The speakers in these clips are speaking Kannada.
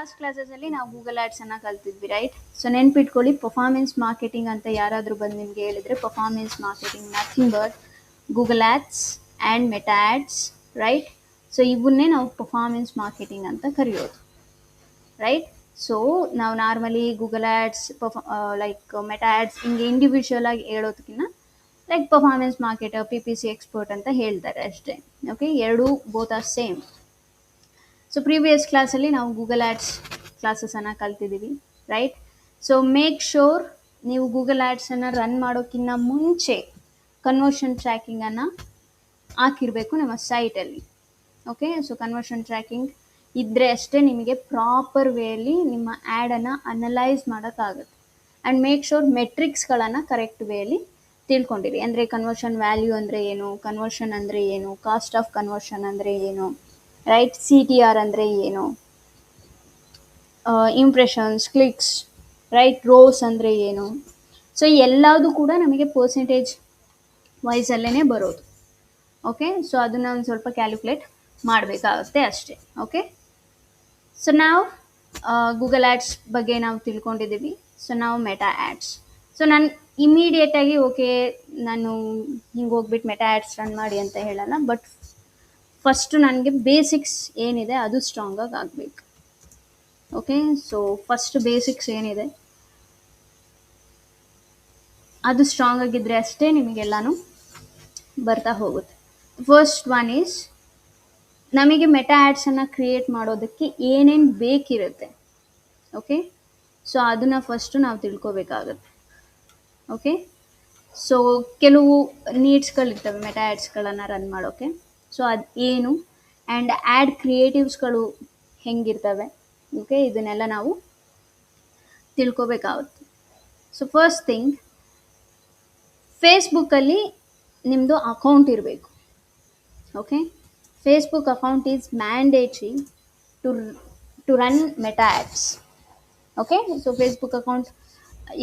ಲಾಸ್ಟ್ ಕ್ಲಾಸಸಲ್ಲಿ ನಾವು ಗೂಗಲ್ ಆ್ಯಡ್ಸನ್ನು ಕಲ್ತಿದ್ವಿ, ರೈಟ್? ಸೊ ನೆನ್ಪಿಟ್ಕೊಳ್ಳಿ, ಪರ್ಫಾರ್ಮೆನ್ಸ್ ಮಾರ್ಕೆಟಿಂಗ್ ಅಂತ ಯಾರಾದರೂ ಬಂದು ನಿಮಗೆ ಹೇಳಿದರೆ, performance marketing nothing but Google ads and Meta ads, right? So ಇವನ್ನೇ ನಾವು ಪರ್ಫಾರ್ಮೆನ್ಸ್ ಮಾರ್ಕೆಟಿಂಗ್ ಅಂತ ಕರೆಯೋದು, ರೈಟ್? ಸೊ ನಾವು normally Google ads like Meta ads ಹಿಂಗೆ ಇಂಡಿವಿಜುವಲ್ ಆಗಿ ಹೇಳೋದಕ್ಕಿಂತ like performance marketer, PPC expert ಅಂತ ಹೇಳ್ತಾರೆ ಅಷ್ಟೇ. ಓಕೆ, ಎರಡೂ both are same. So previous ಕ್ಲಾಸಲ್ಲಿ ನಾವು ಗೂಗಲ್ ಆ್ಯಡ್ಸ್ ಕ್ಲಾಸಸನ್ನು ಕಲ್ತಿದ್ದೀವಿ, ರೈಟ್? ಸೊ ಮೇಕ್ ಶೋರ್ ನೀವು ಗೂಗಲ್ ಆ್ಯಡ್ಸನ್ನು ರನ್ ಮಾಡೋಕ್ಕಿಂತ ಮುಂಚೆ ಕನ್ವರ್ಷನ್ ಟ್ರ್ಯಾಕಿಂಗನ್ನು ಹಾಕಿರಬೇಕು ನಮ್ಮ ಸೈಟಲ್ಲಿ. ಓಕೆ, ಸೊ ಕನ್ವರ್ಷನ್ ಟ್ರ್ಯಾಕಿಂಗ್ ಇದ್ದರೆ ಅಷ್ಟೇ ನಿಮಗೆ ಪ್ರಾಪರ್ ವೇಯಲ್ಲಿ ನಿಮ್ಮ ಆ್ಯಡನ್ನು ಅನಲೈಸ್ ಮಾಡೋಕ್ಕಾಗುತ್ತೆ. ಆ್ಯಂಡ್ ಮೇಕ್ ಶೋರ್ ಮೆಟ್ರಿಕ್ಸ್ಗಳನ್ನು ಕರೆಕ್ಟ್ ವೇಯಲ್ಲಿ ತಿಳ್ಕೊಂಡಿರಿ. ಅಂದರೆ ಕನ್ವರ್ಷನ್ ವ್ಯಾಲ್ಯೂ ಅಂದರೆ ಏನು, ಕನ್ವರ್ಷನ್ ಅಂದರೆ ಏನು, ಕಾಸ್ಟ್ ಆಫ್ ಕನ್ವರ್ಷನ್ ಅಂದರೆ ಏನು, ರೈಟ್? CTR ಅಂದರೆ ಏನು, ಇಂಪ್ರೆಷನ್ಸ್, ಕ್ಲಿಕ್ಸ್, ರೈಟ್? ರೋಸ್ ಅಂದರೆ ಏನು. ಸೊ ಎಲ್ಲದೂ ಕೂಡ ನಮಗೆ ಪರ್ಸೆಂಟೇಜ್ ವೈಸಲ್ಲೇ ಬರೋದು. ಓಕೆ, ಸೊ ಅದನ್ನು ಒಂದು ಸ್ವಲ್ಪ ಕ್ಯಾಲ್ಕುಲೇಟ್ ಮಾಡಬೇಕಾಗುತ್ತೆ ಅಷ್ಟೇ. ಓಕೆ, ಸೊ ನಾವು ಗೂಗಲ್ ಆ್ಯಡ್ಸ್ ಬಗ್ಗೆ ನಾವು ತಿಳ್ಕೊಂಡಿದ್ದೀವಿ. ಸೊ ನಾವು ಮೆಟಾ ಆ್ಯಡ್ಸ್. ಸೊ ನಾನು ಇಮಿಡಿಯೇಟಾಗಿ ಓಕೆ ನಾನು ಹಿಂಗೆ ಹೋಗ್ಬಿಟ್ಟು ಮೆಟಾ ಆ್ಯಡ್ಸ್ ರನ್ ಮಾಡಿ ಅಂತ ಹೇಳಲ್ಲ, ಬಟ್ ಫಸ್ಟು ನನಗೆ ಬೇಸಿಕ್ಸ್ ಏನಿದೆ ಅದು ಸ್ಟ್ರಾಂಗಾಗಿ ಆಗಬೇಕು. ಓಕೆ, ಸೊ ಫಸ್ಟ್ ಬೇಸಿಕ್ಸ್ ಏನಿದೆ ಅದು ಸ್ಟ್ರಾಂಗ್ ಆಗಿದ್ದರೆ ಅಷ್ಟೇ ನಿಮಗೆಲ್ಲನೂ ಬರ್ತಾ ಹೋಗುತ್ತೆ. ಫಸ್ಟ್ ಒನ್ ಈಸ್ ನಮಗೆ ಮೆಟಾ ಆ್ಯಡ್ಸನ್ನು ಕ್ರಿಯೇಟ್ ಮಾಡೋದಕ್ಕೆ ಏನೇನು ಬೇಕಿರುತ್ತೆ. ಓಕೆ, ಸೊ ಅದನ್ನು ಫಸ್ಟು ನಾವು ತಿಳ್ಕೊಬೇಕಾಗತ್ತೆ. ಓಕೆ, ಸೊ ಕೆಲವು ನೀಡ್ಸ್ಗಳಿರ್ತವೆ ಮೆಟಾ ಆ್ಯಡ್ಸ್ಗಳನ್ನು ರನ್ ಮಾಡೋಕ್ಕೆ. ಸೊ ಅದು ಏನು, ಆ್ಯಂಡ್ ಆ್ಯಡ್ ಕ್ರಿಯೇಟಿವ್ಸ್ಗಳು ಹೆಂಗಿರ್ತವೆ, ಓಕೆ, ಇದನ್ನೆಲ್ಲ ನಾವು ತಿಳ್ಕೊಬೇಕಾಗುತ್ತೆ. ಸೊ ಫಸ್ಟ್ ಥಿಂಗ್, ಫೇಸ್ಬುಕ್ಕಲ್ಲಿ ನಿಮ್ಮದು ಅಕೌಂಟ್ ಇರಬೇಕು. Okay, Facebook account is mandatory to run Meta ads. Okay, so Facebook account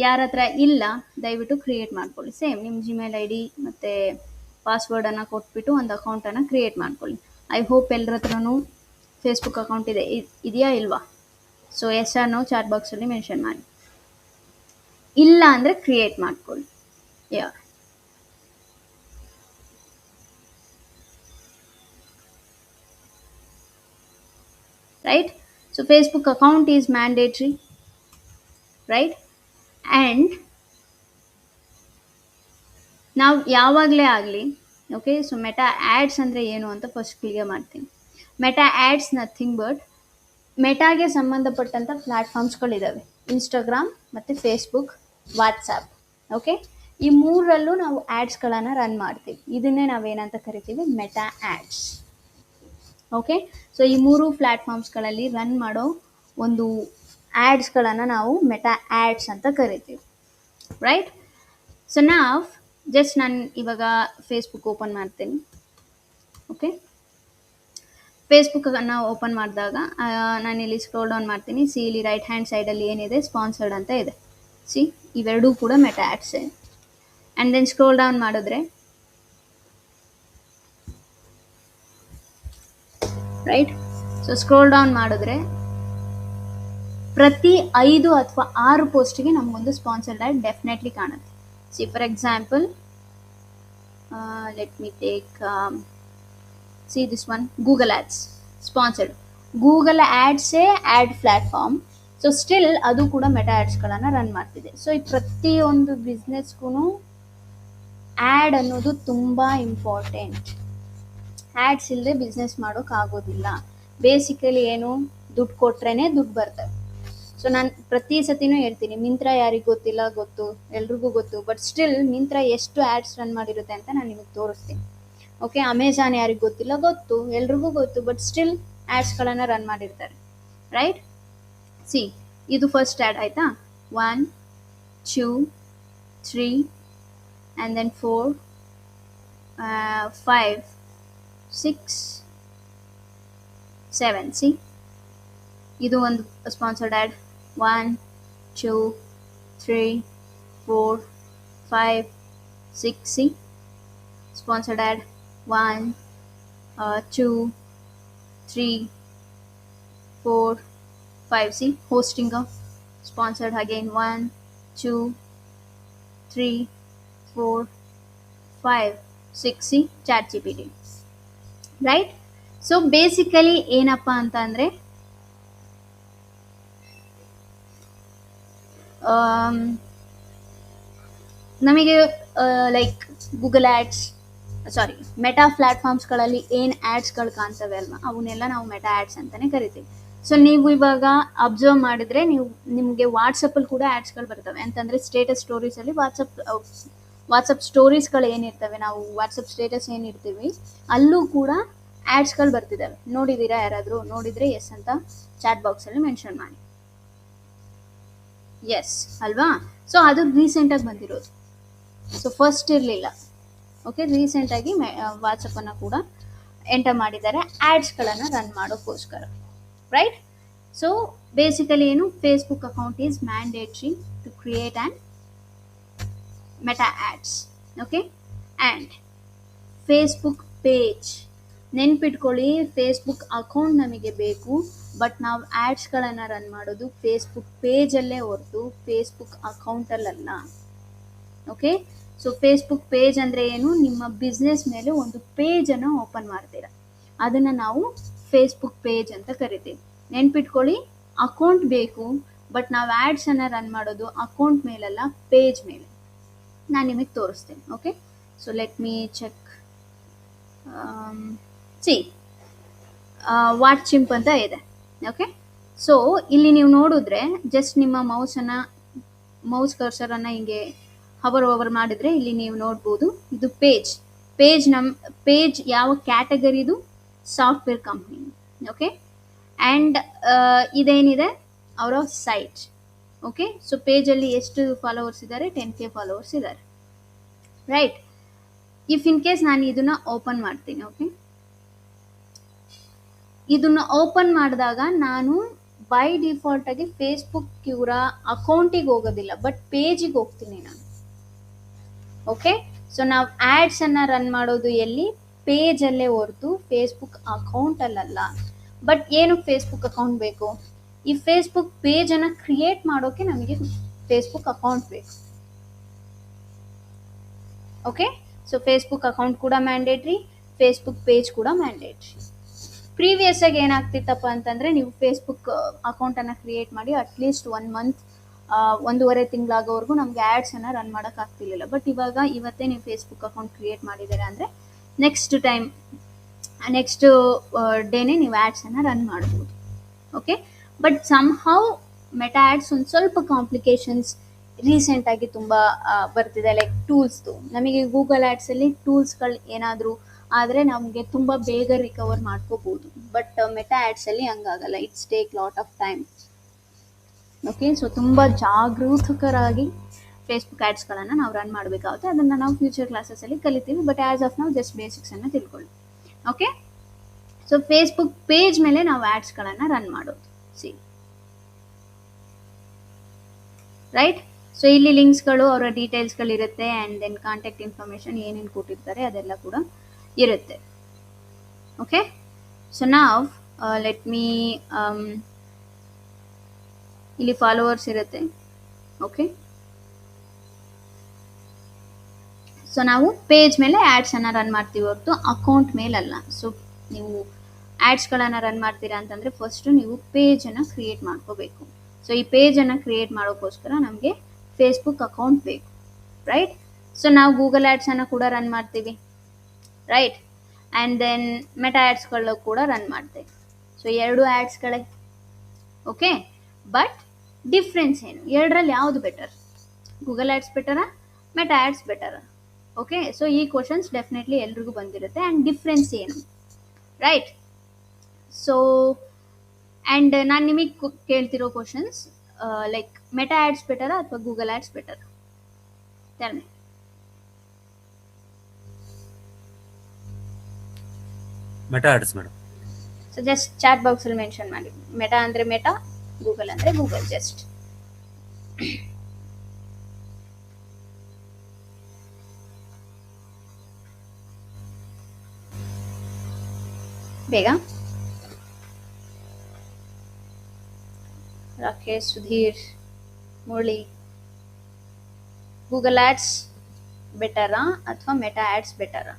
ಯಾರ ಹತ್ರ ಇಲ್ಲ ದಯವಿಟ್ಟು ಕ್ರಿಯೇಟ್ ಮಾಡ್ಕೊಳ್ಳಿ. ಸೇಮ್ ನಿಮ್ಮ Gmail ID ಮತ್ತು ಪಾಸ್ವರ್ಡನ್ನು ಕೊಟ್ಬಿಟ್ಟು ಒಂದು ಅಕೌಂಟನ್ನು ಕ್ರಿಯೇಟ್ ಮಾಡ್ಕೊಳ್ಳಿ. ಐ ಹೋಪ್ ಎಲ್ಲರ ಹತ್ರನೂ ಫೇಸ್ಬುಕ್ ಅಕೌಂಟ್ ಇದೆಯಾ ಇಲ್ವಾ? So yes or no chat ಬಾಕ್ಸಲ್ಲಿ ಮೆನ್ಷನ್ ಮಾಡಿ. ಇಲ್ಲ ಅಂದರೆ ಕ್ರಿಯೇಟ್ ಮಾಡ್ಕೊಳ್ಳಿ. Yeah, right? So Facebook account is mandatory, right? And ನಾವು ಯಾವಾಗಲೇ ಆಗಲಿ, ಓಕೆ, ಸೊ ಮೆಟಾ ಆ್ಯಡ್ಸ್ ಅಂದರೆ ಏನು ಅಂತ ಫಸ್ಟ್ ಕ್ಲಿಯರ್ ಮಾಡ್ತೀನಿ. ಮೆಟಾ ಆ್ಯಡ್ಸ್ ನಥಿಂಗ್ ಬಟ್ ಮೆಟಾಗೆ ಸಂಬಂಧಪಟ್ಟಂಥ ಪ್ಲ್ಯಾಟ್ಫಾರ್ಮ್ಸ್ಗಳಿದ್ದಾವೆ. ಇನ್ಸ್ಟಾಗ್ರಾಮ್ ಮತ್ತು ಫೇಸ್ಬುಕ್, ವಾಟ್ಸಾಪ್. ಓಕೆ, ಈ ಮೂರರಲ್ಲೂ ನಾವು ಆ್ಯಡ್ಸ್ಗಳನ್ನು ರನ್ ಮಾಡ್ತೀವಿ. ಇದನ್ನೇ ನಾವೇನಂತ ಕರಿತೀವಿ, ಮೆಟಾ ಆ್ಯಡ್ಸ್. ಓಕೆ, ಸೊ ಈ ಮೂರು ಪ್ಲ್ಯಾಟ್ಫಾರ್ಮ್ಸ್ಗಳಲ್ಲಿ ರನ್ ಮಾಡೋ ಒಂದು ಆ್ಯಡ್ಸ್ಗಳನ್ನು ನಾವು ಮೆಟಾ ಆ್ಯಡ್ಸ್ ಅಂತ ಕರಿತೀವಿ, ರೈಟ್? ಸೊ ನಾವು ಜಸ್ಟ್ ನಾನು ಇವಾಗ ಫೇಸ್ಬುಕ್ ಓಪನ್ ಮಾಡ್ತೀನಿ. ಓಕೆ, ಫೇಸ್ಬುಕ್ಕನ್ನು ಓಪನ್ ಮಾಡಿದಾಗ ನಾನಿಲ್ಲಿ ಸ್ಕ್ರೋಲ್ ಡೌನ್ ಮಾಡ್ತೀನಿ. ಸಿ, ಇಲ್ಲಿ ರೈಟ್ ಹ್ಯಾಂಡ್ ಸೈಡಲ್ಲಿ ಏನಿದೆ, ಸ್ಪಾನ್ಸರ್ಡ್ ಅಂತ ಇದೆ. ಸಿ, ಇವೆರಡೂ ಕೂಡ ಮೆಟಾ ಆ್ಯಡ್ಸೇ. ಆ್ಯಂಡ್ ದೆನ್ ಸ್ಕ್ರೋಲ್ ಡೌನ್ ಮಾಡಿದ್ರೆ, ರೈಟ್? ಸೊ ಸ್ಕ್ರೋಲ್ ಡೌನ್ ಮಾಡಿದ್ರೆ ಪ್ರತಿ 5 ಅಥವಾ 6 ಪೋಸ್ಟಿಗೆ ನಮಗೊಂದು ಸ್ಪಾನ್ಸರ್ಡ್ ಆ್ಯಡ್ ಡೆಫಿನೆಟ್ಲಿ ಕಾಣುತ್ತೆ. See, for example, let me take see this one, Google Ads sponsored. Google Ads ad platform. So still ಅದು ಕೂಡ ಮೆಟಾ ಆ್ಯಡ್ಸ್ಗಳನ್ನು ರನ್ ಮಾಡ್ತಿದೆ. ಸೊ ಈ ಪ್ರತಿಯೊಂದು ಬಿಸ್ನೆಸ್ಗೂ ಆ್ಯಡ್ ಅನ್ನೋದು ತುಂಬ ಇಂಪಾರ್ಟೆಂಟ್. ಆ್ಯಡ್ಸ್ ಇಲ್ಲದೆ ಬಿಸ್ನೆಸ್ ಮಾಡೋಕ್ಕಾಗೋದಿಲ್ಲ. ಬೇಸಿಕಲಿ ಏನು, ದುಡ್ಡು ಕೊಟ್ರೇ ದುಡ್ಡು ಬರ್ತವೆ. ಸೊ ನಾನು ಪ್ರತಿ ಸತಿನೂ ಹೇಳ್ತೀನಿ, ಮಿಂತ್ರ ಯಾರಿಗೆ ಗೊತ್ತಿಲ್ಲ, ಗೊತ್ತು, ಎಲ್ರಿಗೂ ಗೊತ್ತು. ಬಟ್ ಸ್ಟಿಲ್ ಮಿಂತ್ರ ಎಷ್ಟು ಆ್ಯಡ್ಸ್ ರನ್ ಮಾಡಿರುತ್ತೆ ಅಂತ ನಾನು ನಿಮಗೆ ತೋರಿಸ್ತೀನಿ. ಓಕೆ, ಅಮೆಝಾನ್ ಯಾರಿಗೆ ಗೊತ್ತಿಲ್ಲ, ಗೊತ್ತು, ಎಲ್ರಿಗೂ ಗೊತ್ತು. ಬಟ್ ಸ್ಟಿಲ್ ಆ್ಯಡ್ಸ್ಗಳನ್ನು ರನ್ ಮಾಡಿರ್ತಾರೆ, ರೈಟ್? ಸಿ, ಇದು ಫಸ್ಟ್ ಆ್ಯಡ್ ಆಯಿತಾ. 1 2 3 ಆ್ಯಂಡ್ ದೆನ್ 4 5 6 7. ಸಿ, ಇದು ಒಂದು sponsored add. 1 2 3 4 5 6. C, sponsored add 1 2 3 4 5. See, hosting sponsored again. 1, 2, 3, 4, 5, 6. See, ChatGPT, right? So basically ಏನಪ್ಪ ಅಂತ ಅಂದರೆ ನಮಗೆ ಲೈಕ್ ಗೂಗಲ್ ಆ್ಯಡ್ಸ್ ಸಾರಿ ಮೆಟಾ ಪ್ಲಾಟ್ಫಾರ್ಮ್ಸ್ಗಳಲ್ಲಿ ಏನು ಆ್ಯಡ್ಸ್ಗಳು ಕಾಣ್ತವೆ ಅಲ್ವಾ, ಅವನ್ನೆಲ್ಲ ನಾವು ಮೆಟಾ ಆ್ಯಡ್ಸ್ ಅಂತಲೇ ಕರಿತೀವಿ. ಸೊ ನೀವು ಇವಾಗ ಅಬ್ಸರ್ವ್ ಮಾಡಿದರೆ ನಿಮಗೆ ವಾಟ್ಸಪ್ಪಲ್ಲಿ ಕೂಡ ಆ್ಯಡ್ಸ್ಗಳು ಬರ್ತವೆ. ಅಂತಂದರೆ ಸ್ಟೇಟಸ್ ಸ್ಟೋರೀಸಲ್ಲಿ ವಾಟ್ಸಪ್ ಸ್ಟೋರೀಸ್ಗಳು ಏನಿರ್ತವೆ, ನಾವು ವಾಟ್ಸಪ್ ಸ್ಟೇಟಸ್ ಏನಿರ್ತೀವಿ ಅಲ್ಲೂ ಕೂಡ ಆ್ಯಡ್ಸ್ಗಳು ಬರ್ತಿದ್ದಾವೆ. ನೋಡಿದ್ದೀರಾ? ಯಾರಾದರೂ ನೋಡಿದರೆ ಎಸ್ ಅಂತ ಚಾಟ್ ಬಾಕ್ಸಲ್ಲಿ ಮೆನ್ಷನ್ ಮಾಡಿ. ಎಸ್ ಅಲ್ವಾ? ಸೊ ಅದು ರೀಸೆಂಟಾಗಿ ಬಂದಿರೋದು. ಸೊ ಫಸ್ಟ್ ಇರಲಿಲ್ಲ. ಓಕೆ, ರೀಸೆಂಟಾಗಿ ವಾಟ್ಸಪ್ಪನ್ನು ಕೂಡ ಎಂಟರ್ ಮಾಡಿದ್ದಾರೆ ಆ್ಯಡ್ಸ್ಗಳನ್ನು ರನ್ ಮಾಡೋಕ್ಕೋಸ್ಕರ, ರೈಟ್? ಸೊ ಬೇಸಿಕಲಿ ಏನು, Facebook account is mandatory to create and Meta ads. Okay, and Facebook page, ನೆನ್ಪಿಟ್ಕೊಳ್ಳಿ, ಫೇಸ್ಬುಕ್ ಅಕೌಂಟ್ ನಮಗೆ ಬೇಕು, ಬಟ್ ನಾವು ಆ್ಯಡ್ಸ್ಗಳನ್ನು ರನ್ ಮಾಡೋದು ಫೇಸ್ಬುಕ್ ಪೇಜಲ್ಲೇ ಹೊರತು ಫೇಸ್ಬುಕ್ ಅಕೌಂಟಲ್ಲ. ಓಕೆ, ಸೊ ಫೇಸ್ಬುಕ್ ಪೇಜ್ ಅಂದರೆ ಏನು, ನಿಮ್ಮ ಬಿಸ್ನೆಸ್ ಮೇಲೆ ಒಂದು ಪೇಜನ್ನು ಓಪನ್ ಮಾಡ್ತೀರಾ, ಅದನ್ನು ನಾವು ಫೇಸ್ಬುಕ್ ಪೇಜ್ ಅಂತ ಕರಿತೀವಿ. ನೆನ್ಪಿಟ್ಕೊಳ್ಳಿ, ಅಕೌಂಟ್ ಬೇಕು, ಬಟ್ ನಾವು ಆ್ಯಡ್ಸನ್ನು ರನ್ ಮಾಡೋದು ಅಕೌಂಟ್ ಮೇಲಲ್ಲ, ಪೇಜ್ ಮೇಲೆ. ನಾನು ನಿಮಗೆ ತೋರಿಸ್ತೇನೆ. Okay, so let me check. See what chimp ಅಂತ ಇದೆ. ಓಕೆ, ಸೊ ಇಲ್ಲಿ ನೀವು ನೋಡಿದ್ರೆ ಜಸ್ಟ್ ನಿಮ್ಮ ಮೌಸ್ ಕರ್ಸರನ್ನು ಹಿಂಗೆ ಓವರ್ ಮಾಡಿದರೆ ಇಲ್ಲಿ ನೀವು ನೋಡ್ಬೋದು, ಇದು ಪೇಜ್ ಯಾವ ಕ್ಯಾಟಗರಿದು, ಸಾಫ್ಟ್ವೇರ್ ಕಂಪ್ನಿ. ಓಕೆ, ಆ್ಯಂಡ್ ಇದೇನಿದೆ ಅವರ ಸೈಟ್. ಓಕೆ, ಸೊ ಪೇಜಲ್ಲಿ ಎಷ್ಟು ಫಾಲೋವರ್ಸ್ ಇದ್ದಾರೆ? 10K ಫಾಲೋವರ್ಸ್ ಇದ್ದಾರೆ, ರೈಟ್? ಇಫ್ ಇನ್ ಕೇಸ್ ನಾನು ಇದನ್ನು ಓಪನ್ ಮಾಡ್ತೀನಿ, ಓಕೆ, ಇದನ್ನು ಓಪನ್ ಮಾಡಿದಾಗ ನಾನು ಬೈ ಡಿಫಾಲ್ಟಾಗಿ ಫೇಸ್ಬುಕ್ ಇವರ ಅಕೌಂಟಿಗೆ ಹೋಗೋದಿಲ್ಲ, ಬಟ್ ಪೇಜಿಗೆ ಹೋಗ್ತೀನಿ ನಾನು. ಓಕೆ, ಸೊ ನಾವು ಆ್ಯಡ್ಸನ್ನು ರನ್ ಮಾಡೋದು ಎಲ್ಲಿ? ಪೇಜಲ್ಲೇ ಹೊರತು ಫೇಸ್ಬುಕ್ ಅಕೌಂಟಲ್ಲ. ಬಟ್ ಏನು ಫೇಸ್ಬುಕ್ ಅಕೌಂಟ್ ಬೇಕು? ಈ ಫೇಸ್ಬುಕ್ ಪೇಜನ್ನು ಕ್ರಿಯೇಟ್ ಮಾಡೋಕ್ಕೆ ನಮಗೆ ಫೇಸ್ಬುಕ್ ಅಕೌಂಟ್ ಬೇಕು. ಓಕೆ, ಸೊ ಫೇಸ್ಬುಕ್ ಅಕೌಂಟ್ ಕೂಡ ಮ್ಯಾಂಡೇಟ್ರಿ, ಫೇಸ್ಬುಕ್ ಪೇಜ್ ಕೂಡ ಮ್ಯಾಂಡೇಟ್ರಿ. ಪ್ರೀವಿಯಸ್ ಆಗಿ ಏನಾಗ್ತಿತ್ತಪ್ಪ ಅಂತಂದರೆ, ನೀವು ಫೇಸ್ಬುಕ್ ಅಕೌಂಟನ್ನು ಕ್ರಿಯೇಟ್ ಮಾಡಿ ಅಟ್ಲೀಸ್ಟ್ 1 ಮಂತ್, 1.5 ತಿಂಗಳಾಗೋವರೆಗೂ ನಮಗೆ ಆ್ಯಡ್ಸನ್ನು ರನ್ ಮಾಡೋಕ್ಕಾಗ್ತಿರ್ಲಿಲ್ಲ. ಬಟ್ ಇವತ್ತೇ ನೀವು ಫೇಸ್ಬುಕ್ ಅಕೌಂಟ್ ಕ್ರಿಯೇಟ್ ಮಾಡಿದ್ದೀರಾ ಅಂದರೆ ನೆಕ್ಸ್ಟ್ ಡೇನೇ ನೀವು ಆ್ಯಡ್ಸನ್ನು ರನ್ ಮಾಡ್ಬೋದು. Okay, but somehow meta ads ಒಂದು ಸ್ವಲ್ಪ ಕಾಂಪ್ಲಿಕೇಶನ್ಸ್ ರೀಸೆಂಟಾಗಿ ತುಂಬ ಬರ್ತಿದೆ. ಲೈಕ್ ಟೂಲ್ಸ್ದು, ನಮಗೆ ಗೂಗಲ್ ಆ್ಯಡ್ಸಲ್ಲಿ ಟೂಲ್ಸ್ಗಳು ಏನಾದರೂ ಆದರೆ ನಮಗೆ ತುಂಬ ಬೇಗ ರಿಕವರ್ ಮಾಡ್ಕೋಬೋದು, ಬಟ್ ಮೆಟಾ ಆ್ಯಡ್ಸಲ್ಲಿ ಹಂಗಾಗಲ್ಲ. It's take lot of time. Okay, so ತುಂಬ ಜಾಗರೂಕರಾಗಿ ಫೇಸ್ಬುಕ್ ಆ್ಯಡ್ಸ್ಗಳನ್ನು ನಾವು ರನ್ ಮಾಡಬೇಕಾಗುತ್ತೆ. ಅದನ್ನು ನಾವು ಫ್ಯೂಚರ್ ಕ್ಲಾಸಸಲ್ಲಿ ಕಲಿತೀವಿ, ಬಟ್ ಆ್ಯಸ್ ಆಫ್ ನಾವು ಜಸ್ಟ್ ಬೇಸಿಕ್ಸನ್ನು ತಿಳ್ಕೊಳ್ಳಿ. ಓಕೆ, ಸೊ ಫೇಸ್ಬುಕ್ ಪೇಜ್ ಮೇಲೆ ನಾವು ಆ್ಯಡ್ಸ್ಗಳನ್ನು ರನ್ ಮಾಡೋದು. C, right? ಸೊ ಇಲ್ಲಿ ಲಿಂಕ್ಸ್ಗಳು, ಅವರ ಡೀಟೇಲ್ಸ್ಗಳಿರುತ್ತೆ, ಆ್ಯಂಡ್ ದೆನ್ ಕಾಂಟ್ಯಾಕ್ಟ್ ಇನ್ಫಾರ್ಮೇಷನ್ ಏನೇನು ಕೊಟ್ಟಿರ್ತಾರೆ ಅದೆಲ್ಲ ಕೂಡ ಇರುತ್ತೆ. ಓಕೆ, ಸೊ ನಾವ್ ಲೆಟ್ ಮೀ ಇಲ್ಲಿ ಫಾಲೋವರ್ಸ್ ಇರುತ್ತೆ. ಓಕೆ, ಸೊ ನಾವು ಪೇಜ್ ಮೇಲೆ ಆ್ಯಡ್ಸನ್ನು ರನ್ ಮಾಡ್ತೀವಿ ಹೊರತು ಅಕೌಂಟ್ ಮೇಲಲ್ಲ. ಸೊ ನೀವು ಆ್ಯಡ್ಸ್ಗಳನ್ನು ರನ್ ಮಾಡ್ತೀರಾ ಅಂತಂದರೆ ಫಸ್ಟು ನೀವು ಪೇಜನ್ನು ಕ್ರಿಯೇಟ್ ಮಾಡ್ಕೋಬೇಕು. ಸೊ ಈ ಪೇಜನ್ನು ಕ್ರಿಯೇಟ್ ಮಾಡೋಕ್ಕೋಸ್ಕರ ನಮಗೆ ಫೇಸ್ಬುಕ್ ಅಕೌಂಟ್ ಬೇಕು, ರೈಟ್? ಸೊ ನಾವು ಗೂಗಲ್ ಆ್ಯಡ್ಸನ್ನು ಕೂಡ ರನ್ ಮಾಡ್ತೀವಿ, ರೈಟ್? ಆ್ಯಂಡ್ ದೆನ್ ಮೆಟಾ ಆ್ಯಡ್ಸ್ಗಳು ಕೂಡ ರನ್ ಮಾಡ್ತೇವೆ. ಸೊ 2 ಆ್ಯಡ್ಸ್ಗಳೇ. ಓಕೆ, ಬಟ್ ಡಿಫ್ರೆನ್ಸ್ ಏನು? ಎರಡರಲ್ಲಿ ಯಾವುದು ಬೆಟರ್? ಗೂಗಲ್ ಆ್ಯಡ್ಸ್ ಬೆಟರಾ, ಮೆಟಾ ಆ್ಯಡ್ಸ್ ಬೆಟರಾ? ಓಕೆ, ಸೊ ಈ ಕ್ವಶನ್ಸ್ ಡೆಫಿನೆಟ್ಲಿ ಎಲ್ರಿಗೂ ಬಂದಿರುತ್ತೆ. ಆ್ಯಂಡ್ ಡಿಫ್ರೆನ್ಸ್ ಏನು, ರೈಟ್? ಸೊ ಆ್ಯಂಡ್ ನಾನು ನಿಮಗೆ ಕೇಳ್ತಿರೋ ಕ್ವಶನ್ಸ್ ಲೈಕ್ ಮೆಟಾ ಆ್ಯಡ್ಸ್ ಬೆಟರಾ ಅಥವಾ ಗೂಗಲ್ ಆ್ಯಡ್ಸ್ ಬೆಟರಾ? Tell me. Meta ads madam. So just chat ಬಾಕ್ಸಲ್ಲಿ ಮೆನ್ಷನ್ ಮಾಡಿ, ಮೆಟಾ ಅಂದರೆ ಮೆಟಾ, ಗೂಗಲ್ ಅಂದರೆ ಗೂಗಲ್. ಜಸ್ಟ್ ಬೇಗ. ರಾಕೇಶ್, ಸುಧೀರ್, ಮುರಳಿ. ಗೂಗಲ್ ಆಡ್ಸ್ ಬೆಟರಾ ಅಥವಾ ಮೆಟಾ ಆಡ್ಸ್ ಬೆಟರಾ?